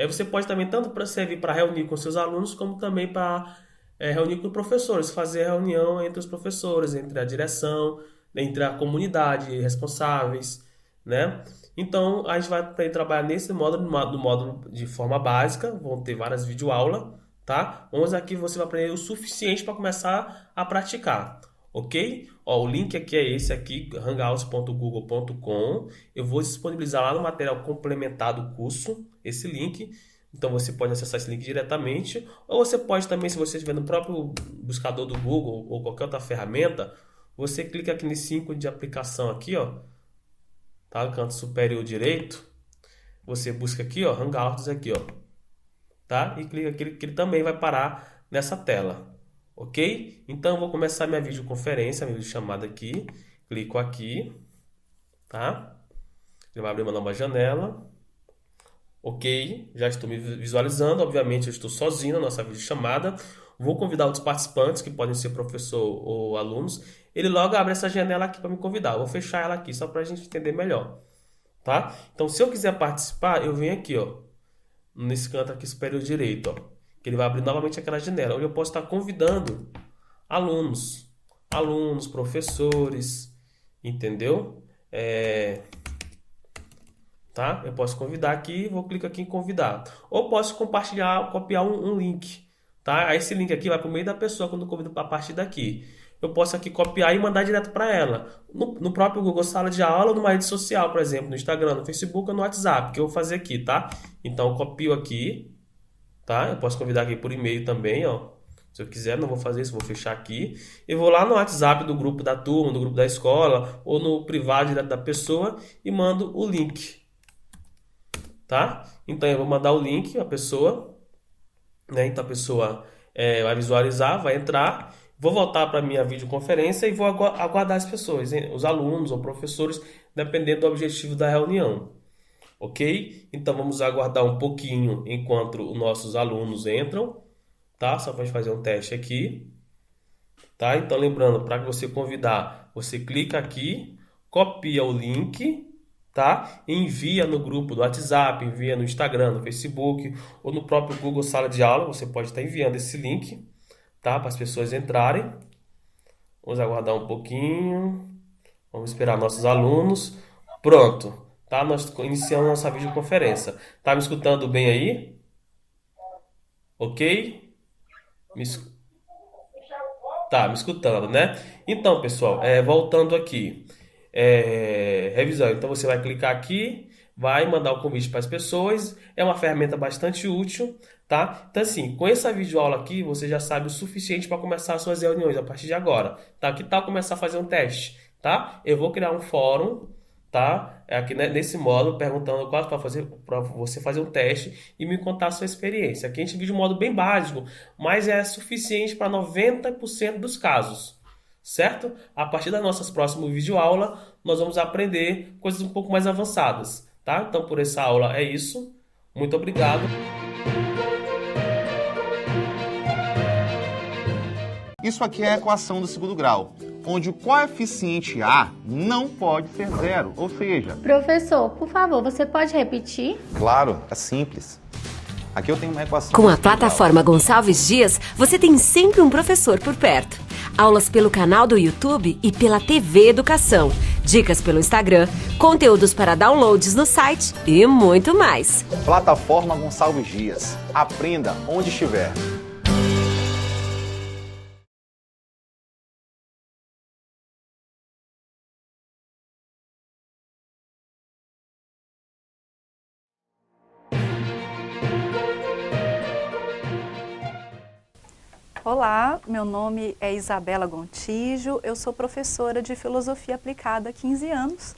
Você pode também tanto para servir para reunir com seus alunos, como também para reunir com professores, fazer reunião entre os professores, entre a direção, entre a comunidade, responsáveis, né? Então, a gente vai trabalhar nesse módulo, no módulo de forma básica, vão ter várias videoaulas, tá? Vamos aqui, você vai aprender o suficiente para começar a praticar, ok? Ó, o link aqui é esse aqui, hangouts.google.com. Eu vou disponibilizar lá no material complementar do curso, esse link. Então você pode acessar esse link diretamente, ou você pode também, se você estiver no próprio buscador do Google ou qualquer outra ferramenta, você clica aqui nesse ícone de aplicação aqui, ó, tá? No canto superior direito, você busca aqui, ó, Hangouts aqui, ó, tá? E clica aqui que ele também vai parar nessa tela, ok? Então eu vou começar minha videoconferência, minha videochamada aqui, clico aqui, tá? Ele vai abrir uma nova janela. Ok, já estou me visualizando, obviamente eu estou sozinho na nossa videochamada. Vou convidar outros participantes, que podem ser professor ou alunos. Ele logo abre essa janela aqui para me convidar. Eu vou fechar ela aqui só para a gente entender melhor, tá? Então, se eu quiser participar, eu venho aqui, ó, nesse canto aqui superior direito, ó, que ele vai abrir novamente aquela janela, onde eu posso estar convidando alunos, professores, entendeu? Tá? Eu posso convidar aqui, vou clicar aqui em convidar. Ou posso compartilhar, copiar um link, tá? Aí esse link aqui vai para o meio da pessoa quando eu convido a partir daqui. Eu posso aqui copiar e mandar direto para ela. No próprio Google Sala de Aula ou numa rede social, por exemplo, no Instagram, no Facebook ou no WhatsApp, que eu vou fazer aqui, tá? Então eu copio aqui, tá? Eu posso convidar aqui por e-mail também, ó. Se eu quiser, não vou fazer isso, vou fechar aqui. Eu vou lá no WhatsApp do grupo da turma, do grupo da escola, ou no privado direto da pessoa e mando o link. Tá? Então eu vou mandar o link à pessoa, né? Então a pessoa vai visualizar, vai entrar, vou voltar para a minha videoconferência e vou aguardar as pessoas, hein? Os alunos ou professores, dependendo do objetivo da reunião, ok? Então vamos aguardar um pouquinho enquanto os nossos alunos entram, tá? Só para a gente fazer um teste aqui, tá? Então lembrando, para você convidar, você clica aqui, copia o link, tá? Envia no grupo do WhatsApp, envia no Instagram, no Facebook ou no próprio Google Sala de Aula. Você pode estar enviando esse link, tá? Para as pessoas entrarem. Vamos aguardar um pouquinho. Vamos esperar nossos alunos. Pronto, tá? Nós iniciamos nossa videoconferência. Tá me escutando bem aí? Ok? Tá me escutando, né? Então, pessoal, voltando aqui. Revisão. Então você vai clicar aqui, vai mandar o convite para as pessoas, é uma ferramenta bastante útil, tá? Então assim, com essa videoaula aqui, você já sabe o suficiente para começar as suas reuniões a partir de agora, tá? Que tal começar a fazer um teste, tá? Eu vou criar um fórum, tá? Aqui nesse módulo, perguntando qual para você fazer um teste e me contar a sua experiência. Aqui a gente vive de um modo bem básico, mas é suficiente para 90% dos casos, certo? A partir das nossas próximas videoaulas, nós vamos aprender coisas um pouco mais avançadas, tá? Então, por essa aula é isso. Muito obrigado. Isso aqui é a equação do segundo grau, onde o coeficiente A não pode ser zero, ou seja... Professor, por favor, você pode repetir? Claro, é simples. Aqui eu tenho uma equação... Com a plataforma Gonçalves Dias, você tem sempre um professor por perto. Aulas pelo canal do YouTube e pela TV Educação. Dicas pelo Instagram, conteúdos para downloads no site e muito mais. Plataforma Gonçalves Dias. Aprenda onde estiver. Olá, meu nome é Isabela Gontijo, eu sou professora de Filosofia Aplicada há 15 anos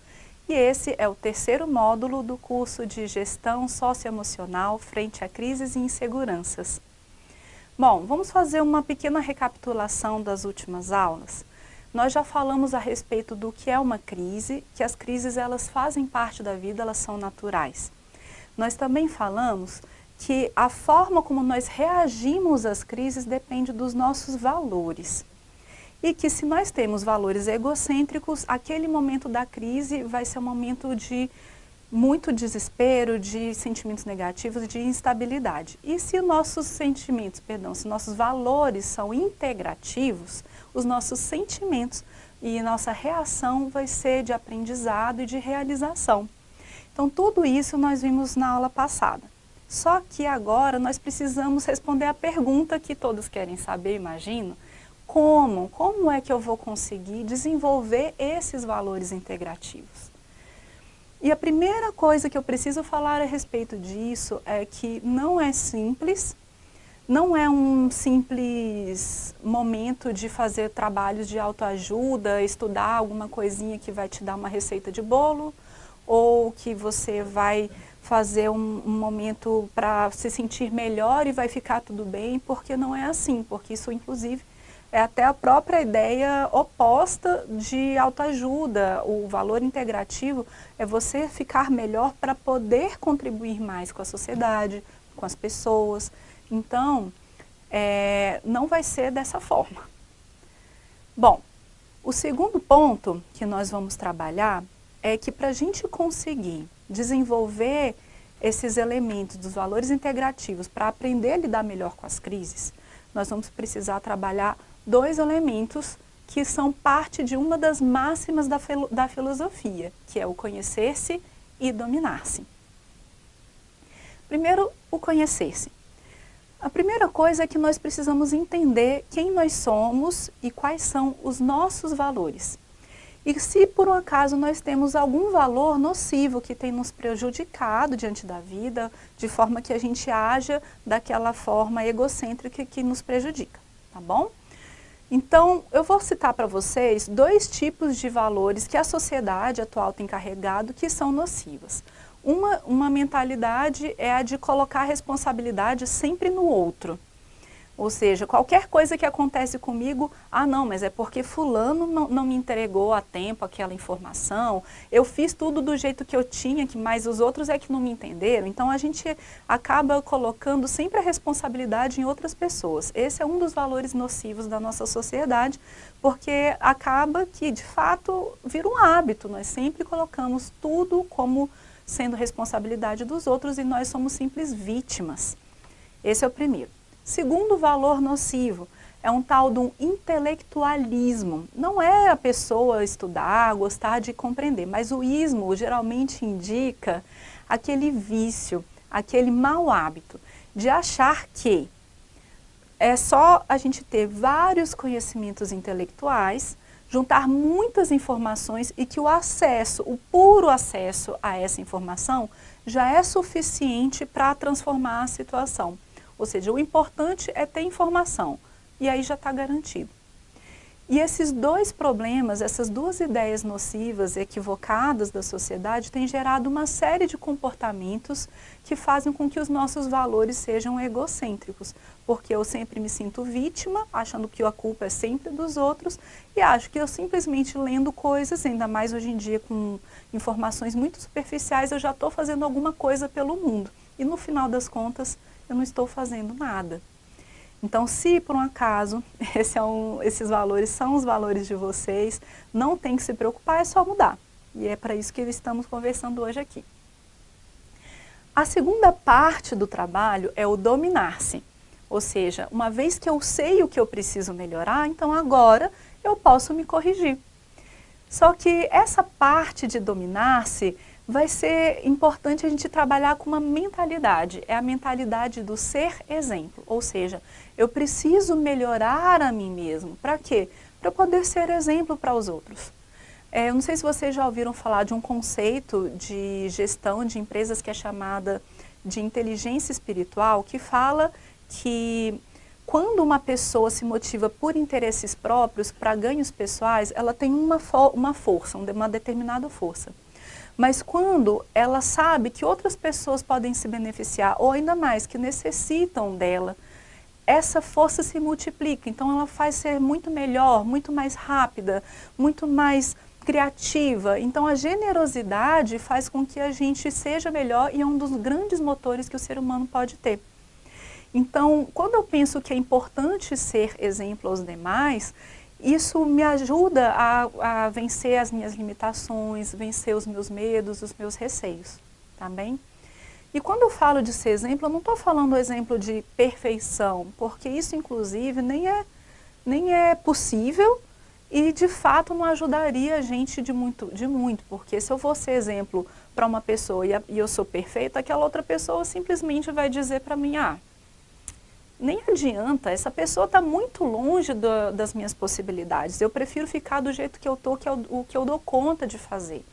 e esse é o terceiro módulo do curso de Gestão Socioemocional frente a crises e inseguranças. Bom, vamos fazer uma pequena recapitulação das últimas aulas. Nós já falamos a respeito do que é uma crise, que as crises elas fazem parte da vida, elas são naturais. Nós também falamos que a forma como nós reagimos às crises depende dos nossos valores. E que se nós temos valores egocêntricos, aquele momento da crise vai ser um momento de muito desespero, de sentimentos negativos, de instabilidade. E se nossos sentimentos, se nossos valores são integrativos, os nossos sentimentos e nossa reação vai ser de aprendizado e de realização. Então tudo isso nós vimos na aula passada. Só que agora nós precisamos responder a pergunta que todos querem saber, imagino. Como é que eu vou conseguir desenvolver esses valores integrativos? E a primeira coisa que eu preciso falar a respeito disso é que não é simples, não é um simples momento de fazer trabalhos de autoajuda, estudar alguma coisinha que vai te dar uma receita de bolo, ou que você vai fazer um momento para se sentir melhor e vai ficar tudo bem, porque não é assim, porque isso inclusive é até a própria ideia oposta de autoajuda. O valor integrativo é você ficar melhor para poder contribuir mais com a sociedade, com as pessoas. Então, não vai ser dessa forma. Bom, o segundo ponto que nós vamos trabalhar é que para a gente conseguir desenvolver esses elementos dos valores integrativos para aprender a lidar melhor com as crises, nós vamos precisar trabalhar dois elementos que são parte de uma das máximas da filosofia, que é o conhecer-se e dominar-se. Primeiro, o conhecer-se. A primeira coisa é que nós precisamos entender quem nós somos e quais são os nossos valores. E se por um acaso nós temos algum valor nocivo que tem nos prejudicado diante da vida, de forma que a gente haja daquela forma egocêntrica que nos prejudica, tá bom? Então, eu vou citar para vocês dois tipos de valores que a sociedade atual tem carregado que são nocivas. Uma mentalidade é a de colocar a responsabilidade sempre no outro. Ou seja, qualquer coisa que acontece comigo, não, mas é porque fulano não me entregou a tempo aquela informação, eu fiz tudo do jeito que eu tinha, mas os outros é que não me entenderam. Então a gente acaba colocando sempre a responsabilidade em outras pessoas. Esse é um dos valores nocivos da nossa sociedade, porque acaba que de fato vira um hábito, nós sempre colocamos tudo como sendo responsabilidade dos outros e nós somos simples vítimas. Esse é o primeiro. Segundo valor nocivo, é um tal de um intelectualismo. Não é a pessoa estudar, gostar de compreender, mas o ismo geralmente indica aquele vício, aquele mau hábito de achar que é só a gente ter vários conhecimentos intelectuais, juntar muitas informações e que o acesso, o puro acesso a essa informação já é suficiente para transformar a situação. Ou seja, o importante é ter informação e aí já está garantido. E esses dois problemas, essas duas ideias nocivas, equivocadas da sociedade, têm gerado uma série de comportamentos que fazem com que os nossos valores sejam egocêntricos. Porque eu sempre me sinto vítima, achando que a culpa é sempre dos outros, e acho que eu simplesmente lendo coisas, ainda mais hoje em dia com informações muito superficiais, eu já estou fazendo alguma coisa pelo mundo. E no final das contas, eu não estou fazendo nada. Então, se por um acaso esses valores são os valores de vocês, não tem que se preocupar, é só mudar. E é para isso que estamos conversando hoje aqui. A segunda parte do trabalho é o dominar-se. Ou seja, uma vez que eu sei o que eu preciso melhorar, então agora eu posso me corrigir. Só que essa parte de dominar-se vai ser importante a gente trabalhar com uma mentalidade. É a mentalidade do ser exemplo. Ou seja, eu preciso melhorar a mim mesmo. Para quê? Para poder ser exemplo para os outros. Eu não sei se vocês já ouviram falar de um conceito de gestão de empresas que é chamada de inteligência espiritual, que fala que quando uma pessoa se motiva por interesses próprios, para ganhos pessoais, ela tem uma força, uma determinada força. Mas quando ela sabe que outras pessoas podem se beneficiar, ou ainda mais, que necessitam dela, essa força se multiplica. Então ela faz ser muito melhor, muito mais rápida, muito mais criativa. Então a generosidade faz com que a gente seja melhor e é um dos grandes motores que o ser humano pode ter. Então, quando eu penso que é importante ser exemplo aos demais, isso me ajuda a vencer as minhas limitações, vencer os meus medos, os meus receios, tá bem? E quando eu falo de ser exemplo, eu não estou falando exemplo de perfeição, porque isso, inclusive, nem é possível e, de fato, não ajudaria a gente de muito, porque se eu for ser exemplo para uma pessoa e eu sou perfeita, aquela outra pessoa simplesmente vai dizer para mim, nem adianta, essa pessoa está muito longe das minhas possibilidades, eu prefiro ficar do jeito que eu estou, que é o que eu dou conta de fazer.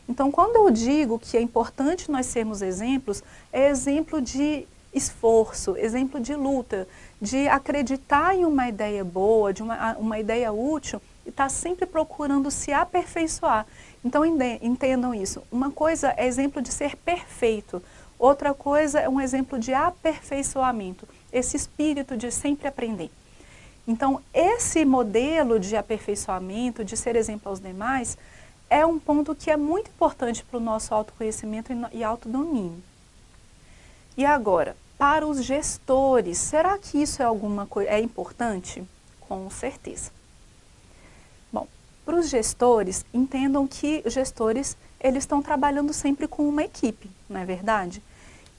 Então, quando eu digo que é importante nós sermos exemplos, é exemplo de esforço, exemplo de luta, de acreditar em uma ideia boa, de uma ideia útil e estar sempre procurando se aperfeiçoar. Então, entendam isso. Uma coisa é exemplo de ser perfeito, outra coisa é um exemplo de aperfeiçoamento. Esse espírito de sempre aprender. Então, esse modelo de aperfeiçoamento, de ser exemplo aos demais, é um ponto que é muito importante para o nosso autoconhecimento e autodomínio. E agora, para os gestores, será que isso é importante? Com certeza. Bom, para os gestores, entendam que os gestores, eles estão trabalhando sempre com uma equipe, não é verdade?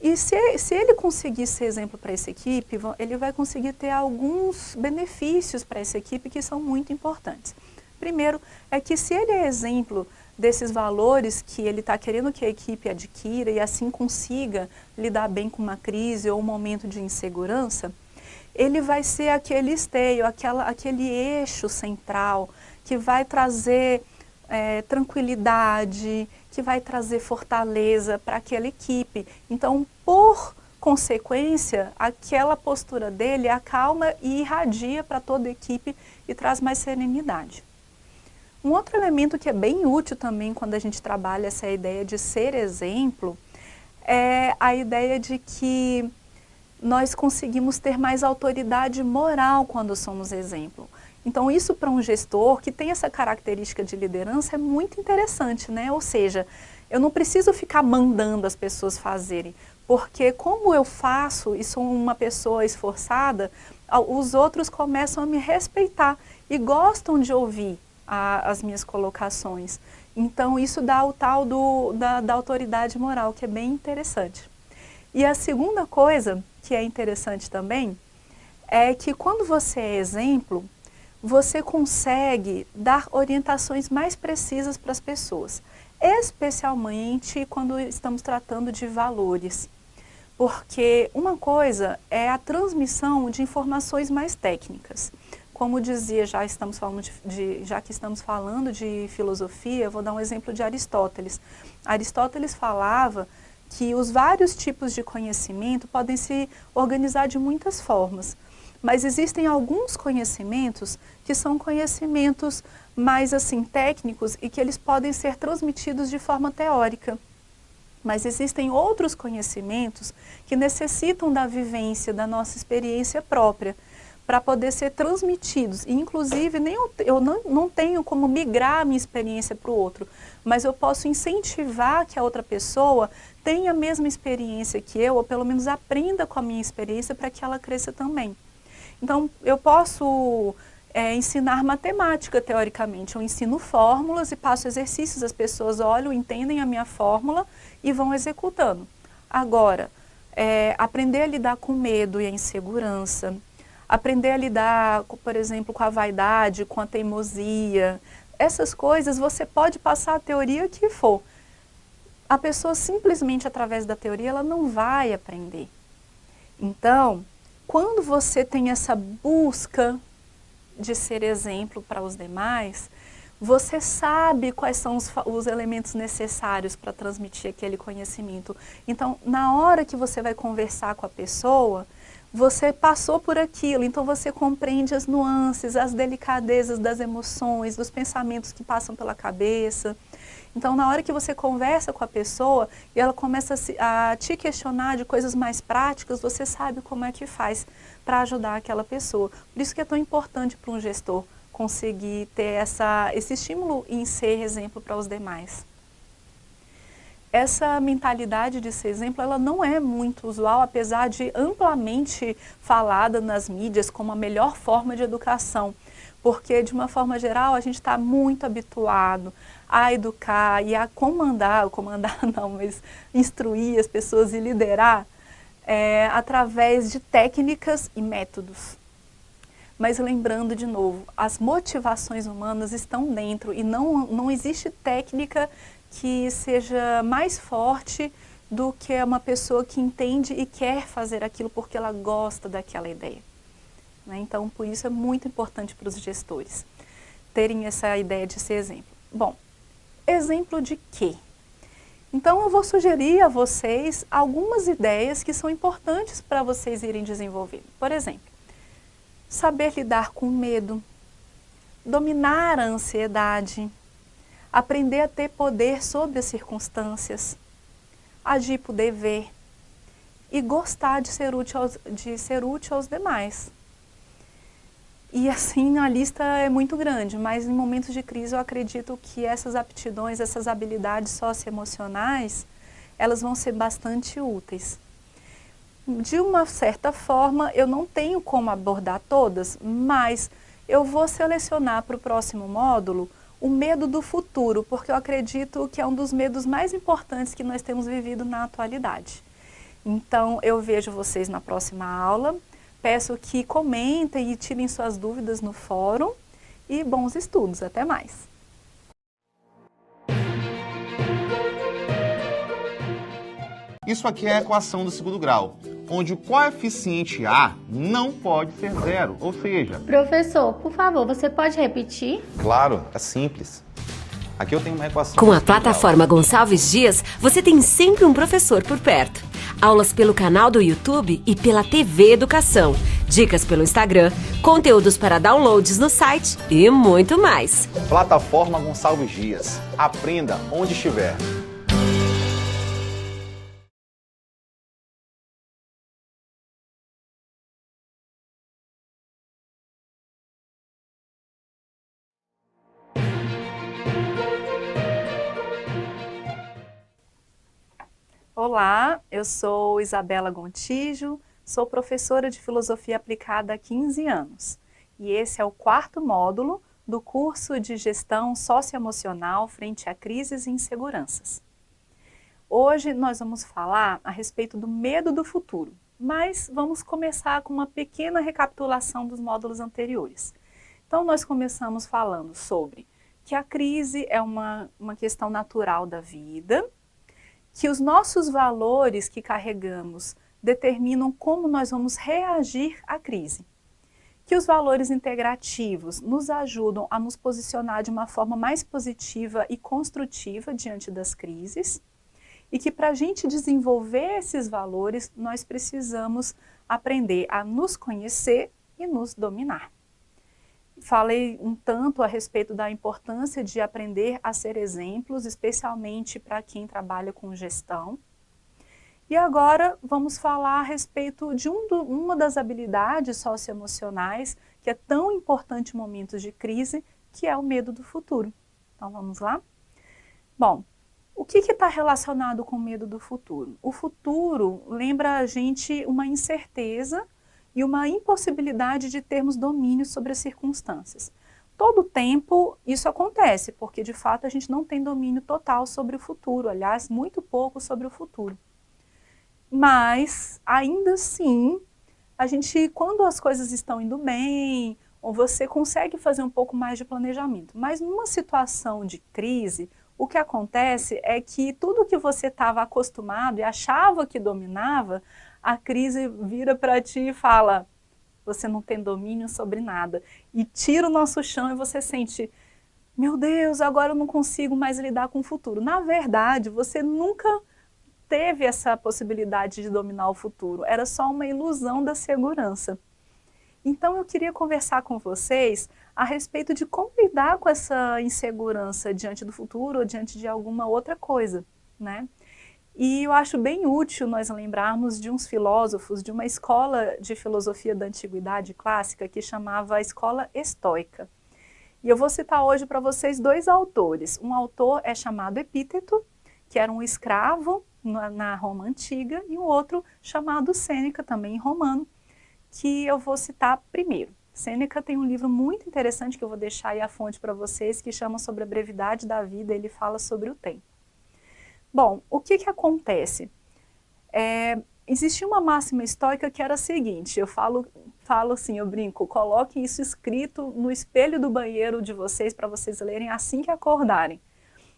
E se ele conseguir ser exemplo para essa equipe, ele vai conseguir ter alguns benefícios para essa equipe que são muito importantes. Primeiro, é que se ele é exemplo desses valores que ele está querendo que a equipe adquira e assim consiga lidar bem com uma crise ou um momento de insegurança, ele vai ser aquele esteio, aquele eixo central que vai trazer tranquilidade, que vai trazer fortaleza para aquela equipe. Então, por consequência, aquela postura dele acalma e irradia para toda a equipe e traz mais serenidade. Um outro elemento que é bem útil também quando a gente trabalha essa ideia de ser exemplo é a ideia de que nós conseguimos ter mais autoridade moral quando somos exemplo. Então, isso para um gestor que tem essa característica de liderança é muito interessante, né? Ou seja, eu não preciso ficar mandando as pessoas fazerem, porque como eu faço e sou uma pessoa esforçada, os outros começam a me respeitar e gostam de ouvir as minhas colocações. Então, isso dá o tal da autoridade moral, que é bem interessante. E a segunda coisa que é interessante também é que quando você é exemplo, você consegue dar orientações mais precisas para as pessoas, especialmente quando estamos tratando de valores. Porque uma coisa é a transmissão de informações mais técnicas. Como dizia, já que estamos falando de filosofia, eu vou dar um exemplo de Aristóteles. Aristóteles falava que os vários tipos de conhecimento podem se organizar de muitas formas, mas existem alguns conhecimentos que são conhecimentos mais assim técnicos e que eles podem ser transmitidos de forma teórica. Mas existem outros conhecimentos que necessitam da vivência, da nossa experiência própria, para poder ser transmitidos. E, inclusive, eu não tenho como migrar a minha experiência para o outro, mas eu posso incentivar que a outra pessoa tenha a mesma experiência que eu, ou pelo menos aprenda com a minha experiência para que ela cresça também. Então, eu posso ensinar matemática, teoricamente. Eu ensino fórmulas e passo exercícios, as pessoas olham, entendem a minha fórmula e vão executando. Agora, aprender a lidar com o medo e a insegurança, aprender a lidar, por exemplo, com a vaidade, com a teimosia, essas coisas você pode passar a teoria que for. A pessoa simplesmente através da teoria ela não vai aprender. Então, quando você tem essa busca de ser exemplo para os demais, você sabe quais são os elementos necessários para transmitir aquele conhecimento. Então, na hora que você vai conversar com a pessoa, você passou por aquilo, então você compreende as nuances, as delicadezas das emoções, dos pensamentos que passam pela cabeça. Então, na hora que você conversa com a pessoa e ela começa a te questionar de coisas mais práticas, você sabe como é que faz para ajudar aquela pessoa. Por isso que é tão importante para um gestor conseguir ter esse estímulo em ser exemplo para os demais. Essa mentalidade de ser exemplo, ela não é muito usual, apesar de amplamente falada nas mídias como a melhor forma de educação. Porque, de uma forma geral, a gente está muito habituado a educar e a comandar não, mas instruir as pessoas e liderar através de técnicas e métodos. Mas lembrando de novo, as motivações humanas estão dentro e não existe técnica que seja mais forte do que uma pessoa que entende e quer fazer aquilo porque ela gosta daquela ideia. Então, por isso é muito importante para os gestores terem essa ideia de ser exemplo. Bom, exemplo de quê? Então, eu vou sugerir a vocês algumas ideias que são importantes para vocês irem desenvolvendo. Por exemplo, saber lidar com o medo, dominar a ansiedade, aprender a ter poder sobre as circunstâncias, agir por dever e gostar de ser útil aos demais. E assim a lista é muito grande, mas em momentos de crise eu acredito que essas aptidões, essas habilidades socioemocionais, elas vão ser bastante úteis. De uma certa forma, eu não tenho como abordar todas, mas eu vou selecionar para o próximo módulo o medo do futuro, porque eu acredito que é um dos medos mais importantes que nós temos vivido na atualidade. Então, eu vejo vocês na próxima aula. Peço que comentem e tirem suas dúvidas no fórum e bons estudos. Até mais! Isso aqui é a equação do segundo grau, onde o coeficiente A não pode ser zero, ou seja... Professor, por favor, você pode repetir? Claro, é simples. Aqui eu tenho uma equação... Com a plataforma Gonçalves Dias, você tem sempre um professor por perto. Aulas pelo canal do YouTube e pela TV Educação. Dicas pelo Instagram, conteúdos para downloads no site e muito mais. Plataforma Gonçalves Dias. Aprenda onde estiver. Olá, eu sou Isabela Gontijo, sou professora de Filosofia Aplicada há 15 anos. E esse é o 4º módulo do curso de Gestão Socioemocional frente a crises e inseguranças. Hoje nós vamos falar a respeito do medo do futuro, mas vamos começar com uma pequena recapitulação dos módulos anteriores. Então nós começamos falando sobre que a crise é uma questão natural da vida, que os nossos valores que carregamos determinam como nós vamos reagir à crise. que os valores integrativos nos ajudam a nos posicionar de uma forma mais positiva e construtiva diante das crises, e que para a gente desenvolver esses valores, nós precisamos aprender a nos conhecer e nos dominar. Falei um tanto a respeito da importância de aprender a ser exemplos, especialmente para quem trabalha com gestão. E agora vamos falar a respeito de uma das habilidades socioemocionais que é tão importante em momentos de crise, que é o medo do futuro. Então vamos lá? Bom, o que está relacionado com o medo do futuro? O futuro lembra a gente uma incerteza e uma impossibilidade de termos domínio sobre as circunstâncias. Todo tempo isso acontece, porque de fato a gente não tem domínio total sobre o futuro, aliás, muito pouco sobre o futuro. Mas, ainda assim, a gente, quando as coisas estão indo bem, ou você consegue fazer um pouco mais de planejamento. Mas numa situação de crise, o que acontece é que tudo que você estava acostumado e achava que dominava, a crise vira para ti e fala, você não tem domínio sobre nada. E tira o nosso chão e você sente, meu Deus, agora eu não consigo mais lidar com o futuro. Na verdade, você nunca teve essa possibilidade de dominar o futuro. Era só uma ilusão da segurança. Então eu queria conversar com vocês a respeito de como lidar com essa insegurança diante do futuro ou diante de alguma outra coisa, né? E eu acho bem útil nós lembrarmos de uns filósofos de uma escola de filosofia da antiguidade clássica que chamava a Escola Estoica. E eu vou citar hoje para vocês dois autores. Um autor é chamado Epíteto, que era um escravo na Roma Antiga, e o outro chamado Sêneca, também romano, que eu vou citar primeiro. Sêneca tem um livro muito interessante, que eu vou deixar aí a fonte para vocês, que chama Sobre a Brevidade da Vida, ele fala sobre o tempo. Bom, o que acontece? Existia uma máxima estoica que era a seguinte, eu falo assim, eu brinco, coloquem isso escrito no espelho do banheiro de vocês, para vocês lerem assim que acordarem,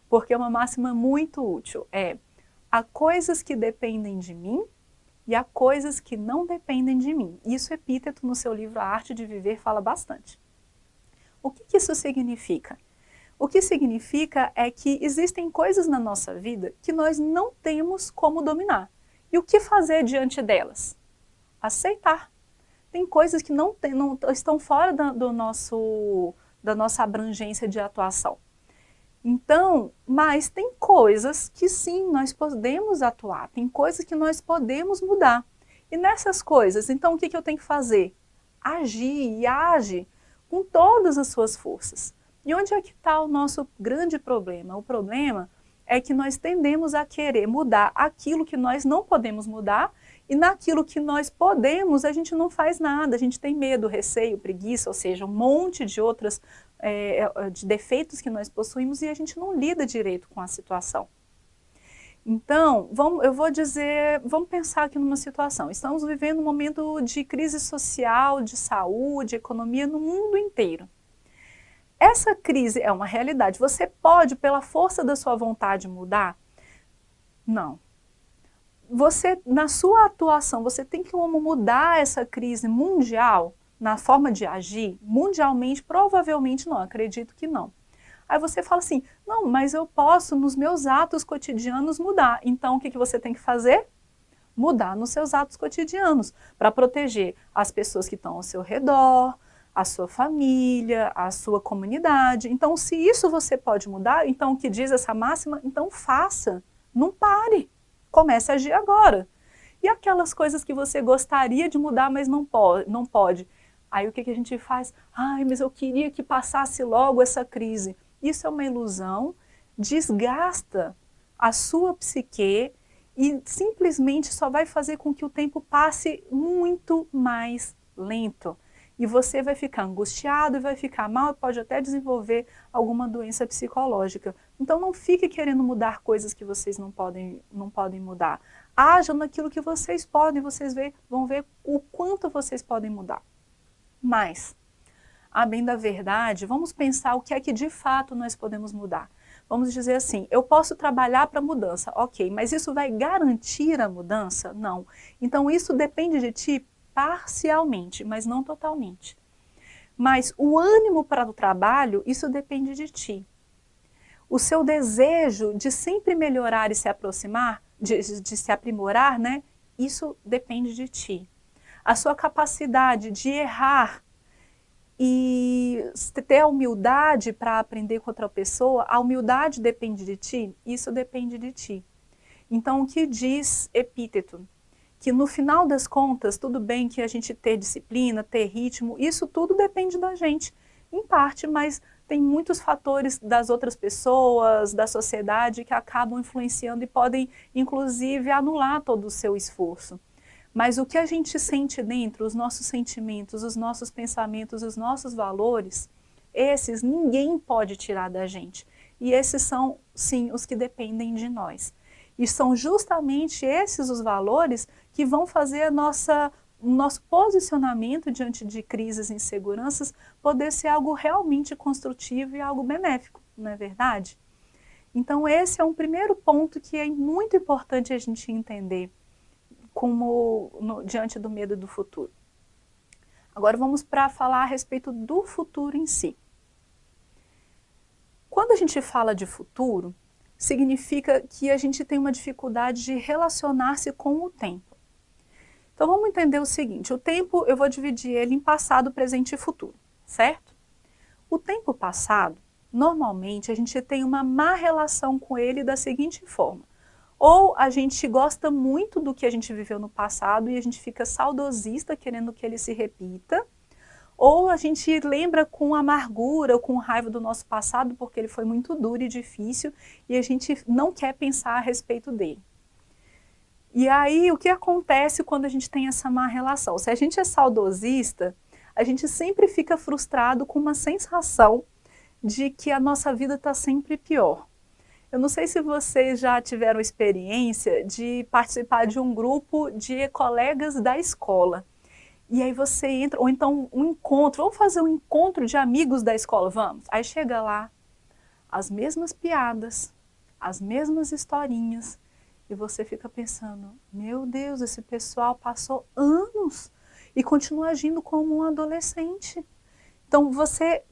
porque é uma máxima muito útil, há coisas que dependem de mim e há coisas que não dependem de mim. Isso Epíteto, no seu livro A Arte de Viver, fala bastante. O que isso significa? O que significa é que existem coisas na nossa vida que nós não temos como dominar. E o que fazer diante delas? Aceitar. Tem coisas que não estão fora da nossa abrangência de atuação. Então, mas tem coisas que sim, nós podemos atuar, tem coisas que nós podemos mudar. E nessas coisas, então o que eu tenho que fazer? Agir e age com todas as suas forças. E onde é que está o nosso grande problema? O problema é que nós tendemos a querer mudar aquilo que nós não podemos mudar, e naquilo que nós podemos, a gente não faz nada, a gente tem medo, receio, preguiça, ou seja, um monte de outras de defeitos que nós possuímos e a gente não lida direito com a situação. Então, vamos pensar aqui numa situação. Estamos vivendo um momento de crise social, de saúde, economia no mundo inteiro. Essa crise é uma realidade. Você pode, pela força da sua vontade, mudar? Não. Você, na sua atuação, você tem que mudar essa crise mundial na forma de agir? Mundialmente, provavelmente não, acredito que não. Aí você fala assim, não, mas eu posso nos meus atos cotidianos mudar. Então o que você tem que fazer? Mudar nos seus atos cotidianos, para proteger as pessoas que estão ao seu redor, a sua família, a sua comunidade. Então se isso você pode mudar, então o que diz essa máxima? Então faça, não pare, comece a agir agora. E aquelas coisas que você gostaria de mudar, mas não pode. Aí o que a gente faz? Ai, mas eu queria que passasse logo essa crise. Isso é uma ilusão, desgasta a sua psique e simplesmente só vai fazer com que o tempo passe muito mais lento. E você vai ficar angustiado e vai ficar mal e pode até desenvolver alguma doença psicológica. Então não fique querendo mudar coisas que vocês não podem mudar. Hajam naquilo que vocês podem, vocês vão ver o quanto vocês podem mudar. Mas, a bem da verdade, vamos pensar o que é que de fato nós podemos mudar. Vamos dizer assim, eu posso trabalhar para a mudança, ok, mas isso vai garantir a mudança? Não. Então isso depende de ti parcialmente, mas não totalmente. Mas o ânimo para o trabalho, isso depende de ti. O seu desejo de sempre melhorar e se aproximar, de se aprimorar, né? Isso depende de ti. A sua capacidade de errar e ter a humildade para aprender com outra pessoa, a humildade depende de ti, isso depende de ti. Então, o que diz Epíteto? Que no final das contas, tudo bem que a gente ter disciplina, ter ritmo, isso tudo depende da gente, em parte, mas tem muitos fatores das outras pessoas, da sociedade, que acabam influenciando e podem, inclusive, anular todo o seu esforço. Mas o que a gente sente dentro, os nossos sentimentos, os nossos pensamentos, os nossos valores, esses ninguém pode tirar da gente. E esses são, sim, os que dependem de nós. E são justamente esses os valores que vão fazer o nosso posicionamento diante de crises e inseguranças poder ser algo realmente construtivo e algo benéfico, não é verdade? Então esse é um primeiro ponto que é muito importante a gente entender diante do medo do futuro. Agora vamos para falar a respeito do futuro em si. Quando a gente fala de futuro, significa que a gente tem uma dificuldade de relacionar-se com o tempo. Então vamos entender o seguinte, o tempo eu vou dividir ele em passado, presente e futuro, certo? O tempo passado, normalmente a gente tem uma má relação com ele da seguinte forma. Ou a gente gosta muito do que a gente viveu no passado e a gente fica saudosista querendo que ele se repita, ou a gente lembra com amargura ou com raiva do nosso passado porque ele foi muito duro e difícil e a gente não quer pensar a respeito dele. E aí o que acontece quando a gente tem essa má relação? Se a gente é saudosista, a gente sempre fica frustrado com uma sensação de que a nossa vida está sempre pior. Eu não sei se vocês já tiveram experiência de participar de um grupo de colegas da escola. E aí você entra, ou então um encontro, vamos fazer um encontro de amigos da escola, vamos. Aí chega lá, as mesmas piadas, as mesmas historinhas, e você fica pensando, meu Deus, esse pessoal passou anos e continua agindo como um adolescente. Então você,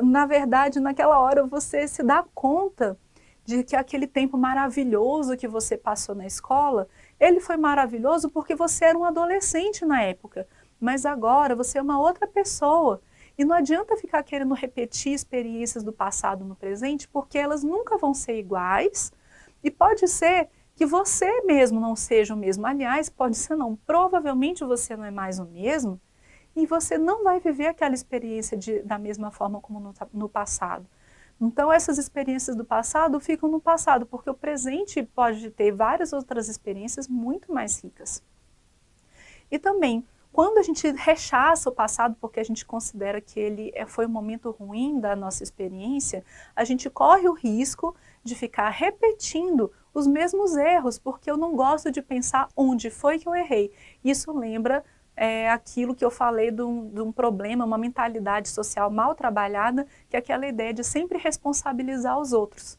na verdade, naquela hora você se dá conta de que aquele tempo maravilhoso que você passou na escola, ele foi maravilhoso porque você era um adolescente na época, mas agora você é uma outra pessoa. E não adianta ficar querendo repetir experiências do passado no presente, porque elas nunca vão ser iguais, e pode ser que você mesmo não seja o mesmo. Aliás, pode ser não, provavelmente você não é mais o mesmo, e você não vai viver aquela experiência da mesma forma como no passado. Então essas experiências do passado ficam no passado, porque o presente pode ter várias outras experiências muito mais ricas. E também, quando a gente rechaça o passado porque a gente considera que ele foi um momento ruim da nossa experiência, a gente corre o risco de ficar repetindo os mesmos erros, porque eu não gosto de pensar onde foi que eu errei. Isso lembra aquilo que eu falei de um problema, uma mentalidade social mal trabalhada, que é aquela ideia de sempre responsabilizar os outros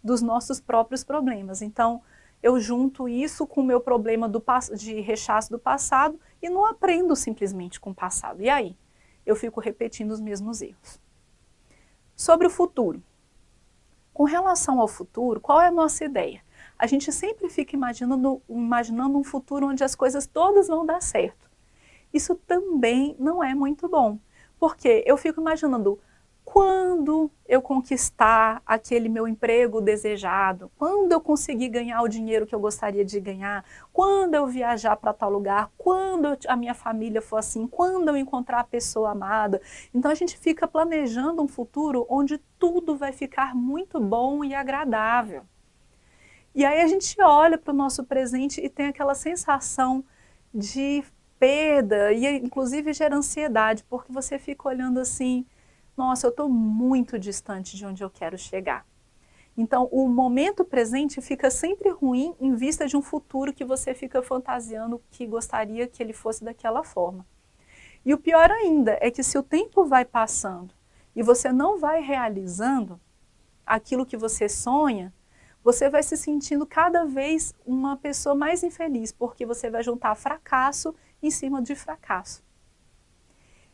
dos nossos próprios problemas. Então, eu junto isso com o meu problema de rechaço do passado e não aprendo simplesmente com o passado. E aí? Eu fico repetindo os mesmos erros. Sobre o futuro. Com relação ao futuro, qual é a nossa ideia? A gente sempre fica imaginando um futuro onde as coisas todas vão dar certo. Isso também não é muito bom, porque eu fico imaginando quando eu conquistar aquele meu emprego desejado, quando eu conseguir ganhar o dinheiro que eu gostaria de ganhar, quando eu viajar para tal lugar, quando a minha família for assim, quando eu encontrar a pessoa amada. Então a gente fica planejando um futuro onde tudo vai ficar muito bom e agradável. E aí a gente olha para o nosso presente e tem aquela sensação de perda e inclusive gera ansiedade, porque você fica olhando assim, nossa, eu estou muito distante de onde eu quero chegar. Então o momento presente fica sempre ruim em vista de um futuro que você fica fantasiando que gostaria que ele fosse daquela forma. E o pior ainda é que se o tempo vai passando e você não vai realizando aquilo que você sonha, você vai se sentindo cada vez uma pessoa mais infeliz, porque você vai juntar fracasso em cima de fracasso.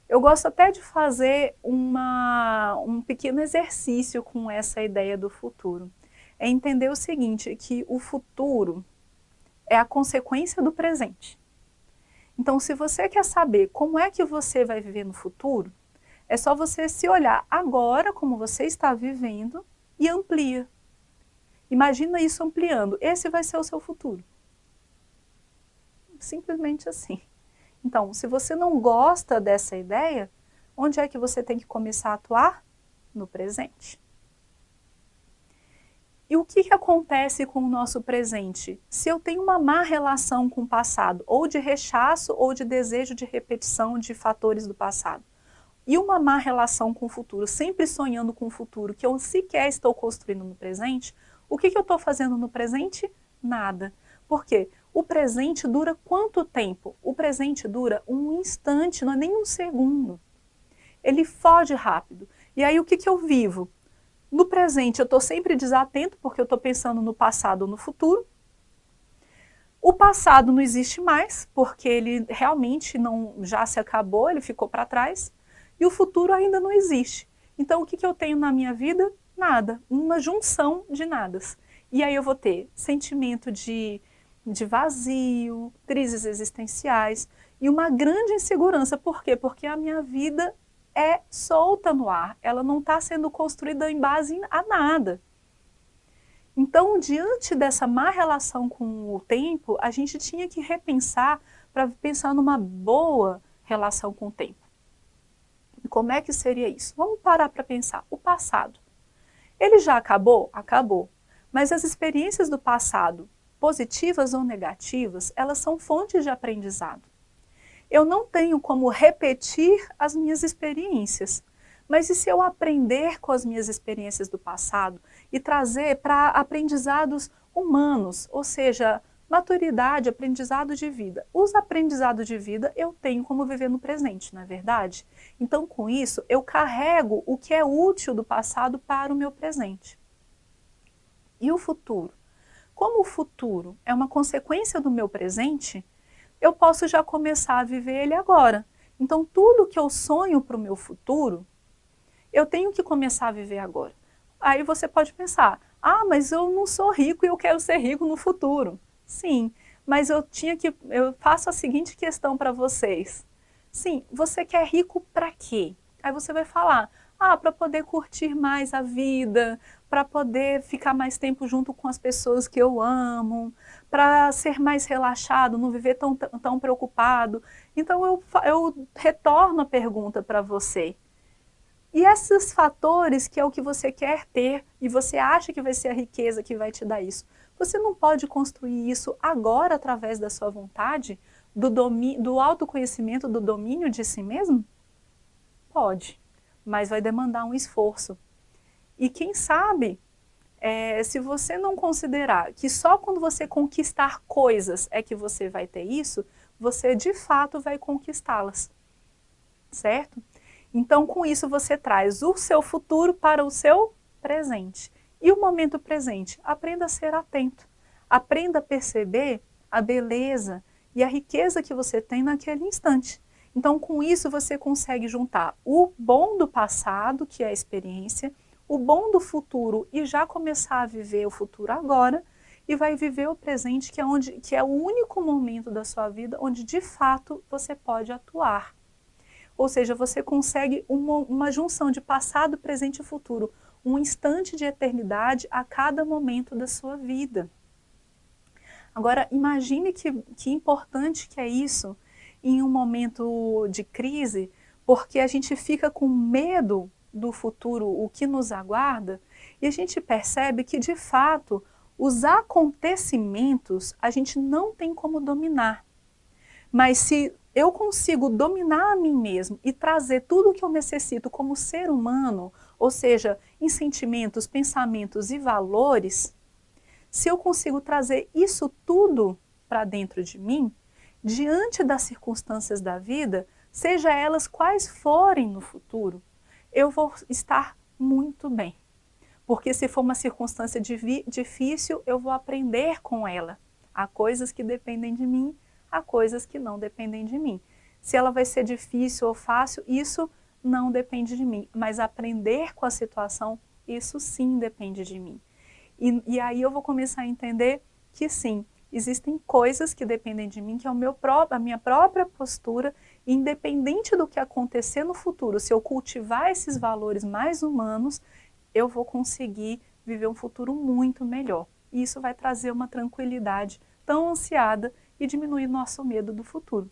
Eu gosto até de fazer um pequeno exercício com essa ideia do futuro. É entender o seguinte, que o futuro é a consequência do presente. Então, se você quer saber como é que você vai viver no futuro, é só você se olhar agora como você está vivendo e amplia. Imagina isso ampliando. Esse vai ser o seu futuro. Simplesmente assim. Então, se você não gosta dessa ideia, onde é que você tem que começar a atuar? No presente. E o que acontece com o nosso presente? Se eu tenho uma má relação com o passado, ou de rechaço, ou de desejo de repetição de fatores do passado, e uma má relação com o futuro, sempre sonhando com o futuro, que eu sequer estou construindo no presente, o que eu estou fazendo no presente? Nada. Por quê? O presente dura quanto tempo? O presente dura um instante, não é nem um segundo. Ele foge rápido. E aí o que eu vivo? No presente eu estou sempre desatento, porque eu estou pensando no passado ou no futuro. O passado não existe mais, porque ele realmente já se acabou, ele ficou para trás. E o futuro ainda não existe. Então o que eu tenho na minha vida? Nada. Uma junção de nadas. E aí eu vou ter sentimento de vazio, crises existenciais e uma grande insegurança. Por quê? Porque a minha vida é solta no ar, ela não está sendo construída em base a nada. Então, diante dessa má relação com o tempo, a gente tinha que repensar para pensar numa boa relação com o tempo. E como é que seria isso? Vamos parar para pensar. O passado. Ele já acabou? Acabou. Mas as experiências do passado, positivas ou negativas, elas são fontes de aprendizado. Eu não tenho como repetir as minhas experiências, mas e se eu aprender com as minhas experiências do passado e trazer para aprendizados humanos, ou seja, maturidade, aprendizado de vida. Os aprendizados de vida eu tenho como viver no presente, não é verdade? Então, com isso, eu carrego o que é útil do passado para o meu presente. E o futuro? Como o futuro é uma consequência do meu presente, eu posso já começar a viver ele agora. Então, tudo que eu sonho para o meu futuro, eu tenho que começar a viver agora. Aí você pode pensar, mas eu não sou rico e eu quero ser rico no futuro. Sim, mas eu faço a seguinte questão para vocês. Sim, você quer rico para quê? Aí você vai falar, para poder curtir mais a vida, para poder ficar mais tempo junto com as pessoas que eu amo, para ser mais relaxado, não viver tão preocupado. Então eu retorno a pergunta para você. E esses fatores que é o que você quer ter e você acha que vai ser a riqueza que vai te dar isso, você não pode construir isso agora através da sua vontade, do autoconhecimento, do domínio de si mesmo? Pode, mas vai demandar um esforço. E quem sabe, se você não considerar que só quando você conquistar coisas é que você vai ter isso, você de fato vai conquistá-las, certo? Então, com isso, você traz o seu futuro para o seu presente. E o momento presente? Aprenda a ser atento. Aprenda a perceber a beleza e a riqueza que você tem naquele instante. Então, com isso, você consegue juntar o bom do passado, que é a experiência, o bom do futuro e já começar a viver o futuro agora, e vai viver o presente, que é o único momento da sua vida onde, de fato, você pode atuar. Ou seja, você consegue uma junção de passado, presente e futuro, um instante de eternidade a cada momento da sua vida. Agora, imagine que importante que é isso em um momento de crise, porque a gente fica com medo do futuro, o que nos aguarda, e a gente percebe que, de fato, os acontecimentos a gente não tem como dominar. Mas se eu consigo dominar a mim mesmo e trazer tudo o que eu necessito como ser humano, ou seja, em sentimentos, pensamentos e valores, se eu consigo trazer isso tudo para dentro de mim, diante das circunstâncias da vida, seja elas quais forem no futuro, eu vou estar muito bem. Porque se for uma circunstância difícil, eu vou aprender com ela. Há coisas que dependem de mim, há coisas que não dependem de mim. Se ela vai ser difícil ou fácil, isso não depende de mim. Mas aprender com a situação, isso sim depende de mim. E aí eu vou começar a entender que sim, existem coisas que dependem de mim, que é a minha própria postura, independente do que acontecer no futuro. Se eu cultivar esses valores mais humanos, eu vou conseguir viver um futuro muito melhor. E isso vai trazer uma tranquilidade tão ansiada e diminuir nosso medo do futuro.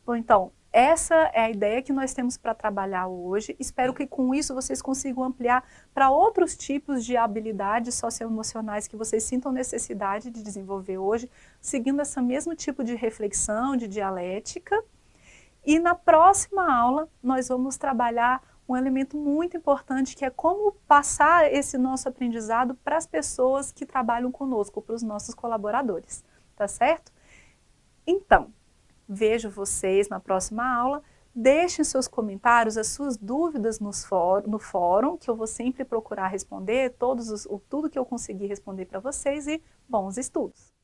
Bom, então, essa é a ideia que nós temos para trabalhar hoje. Espero que com isso vocês consigam ampliar para outros tipos de habilidades socioemocionais que vocês sintam necessidade de desenvolver hoje, seguindo esse mesmo tipo de reflexão, de dialética. E na próxima aula nós vamos trabalhar um elemento muito importante, que é como passar esse nosso aprendizado para as pessoas que trabalham conosco, para os nossos colaboradores, tá certo? Então, vejo vocês na próxima aula. Deixem seus comentários, as suas dúvidas no fórum, que eu vou sempre procurar responder tudo que eu conseguir responder para vocês, e bons estudos!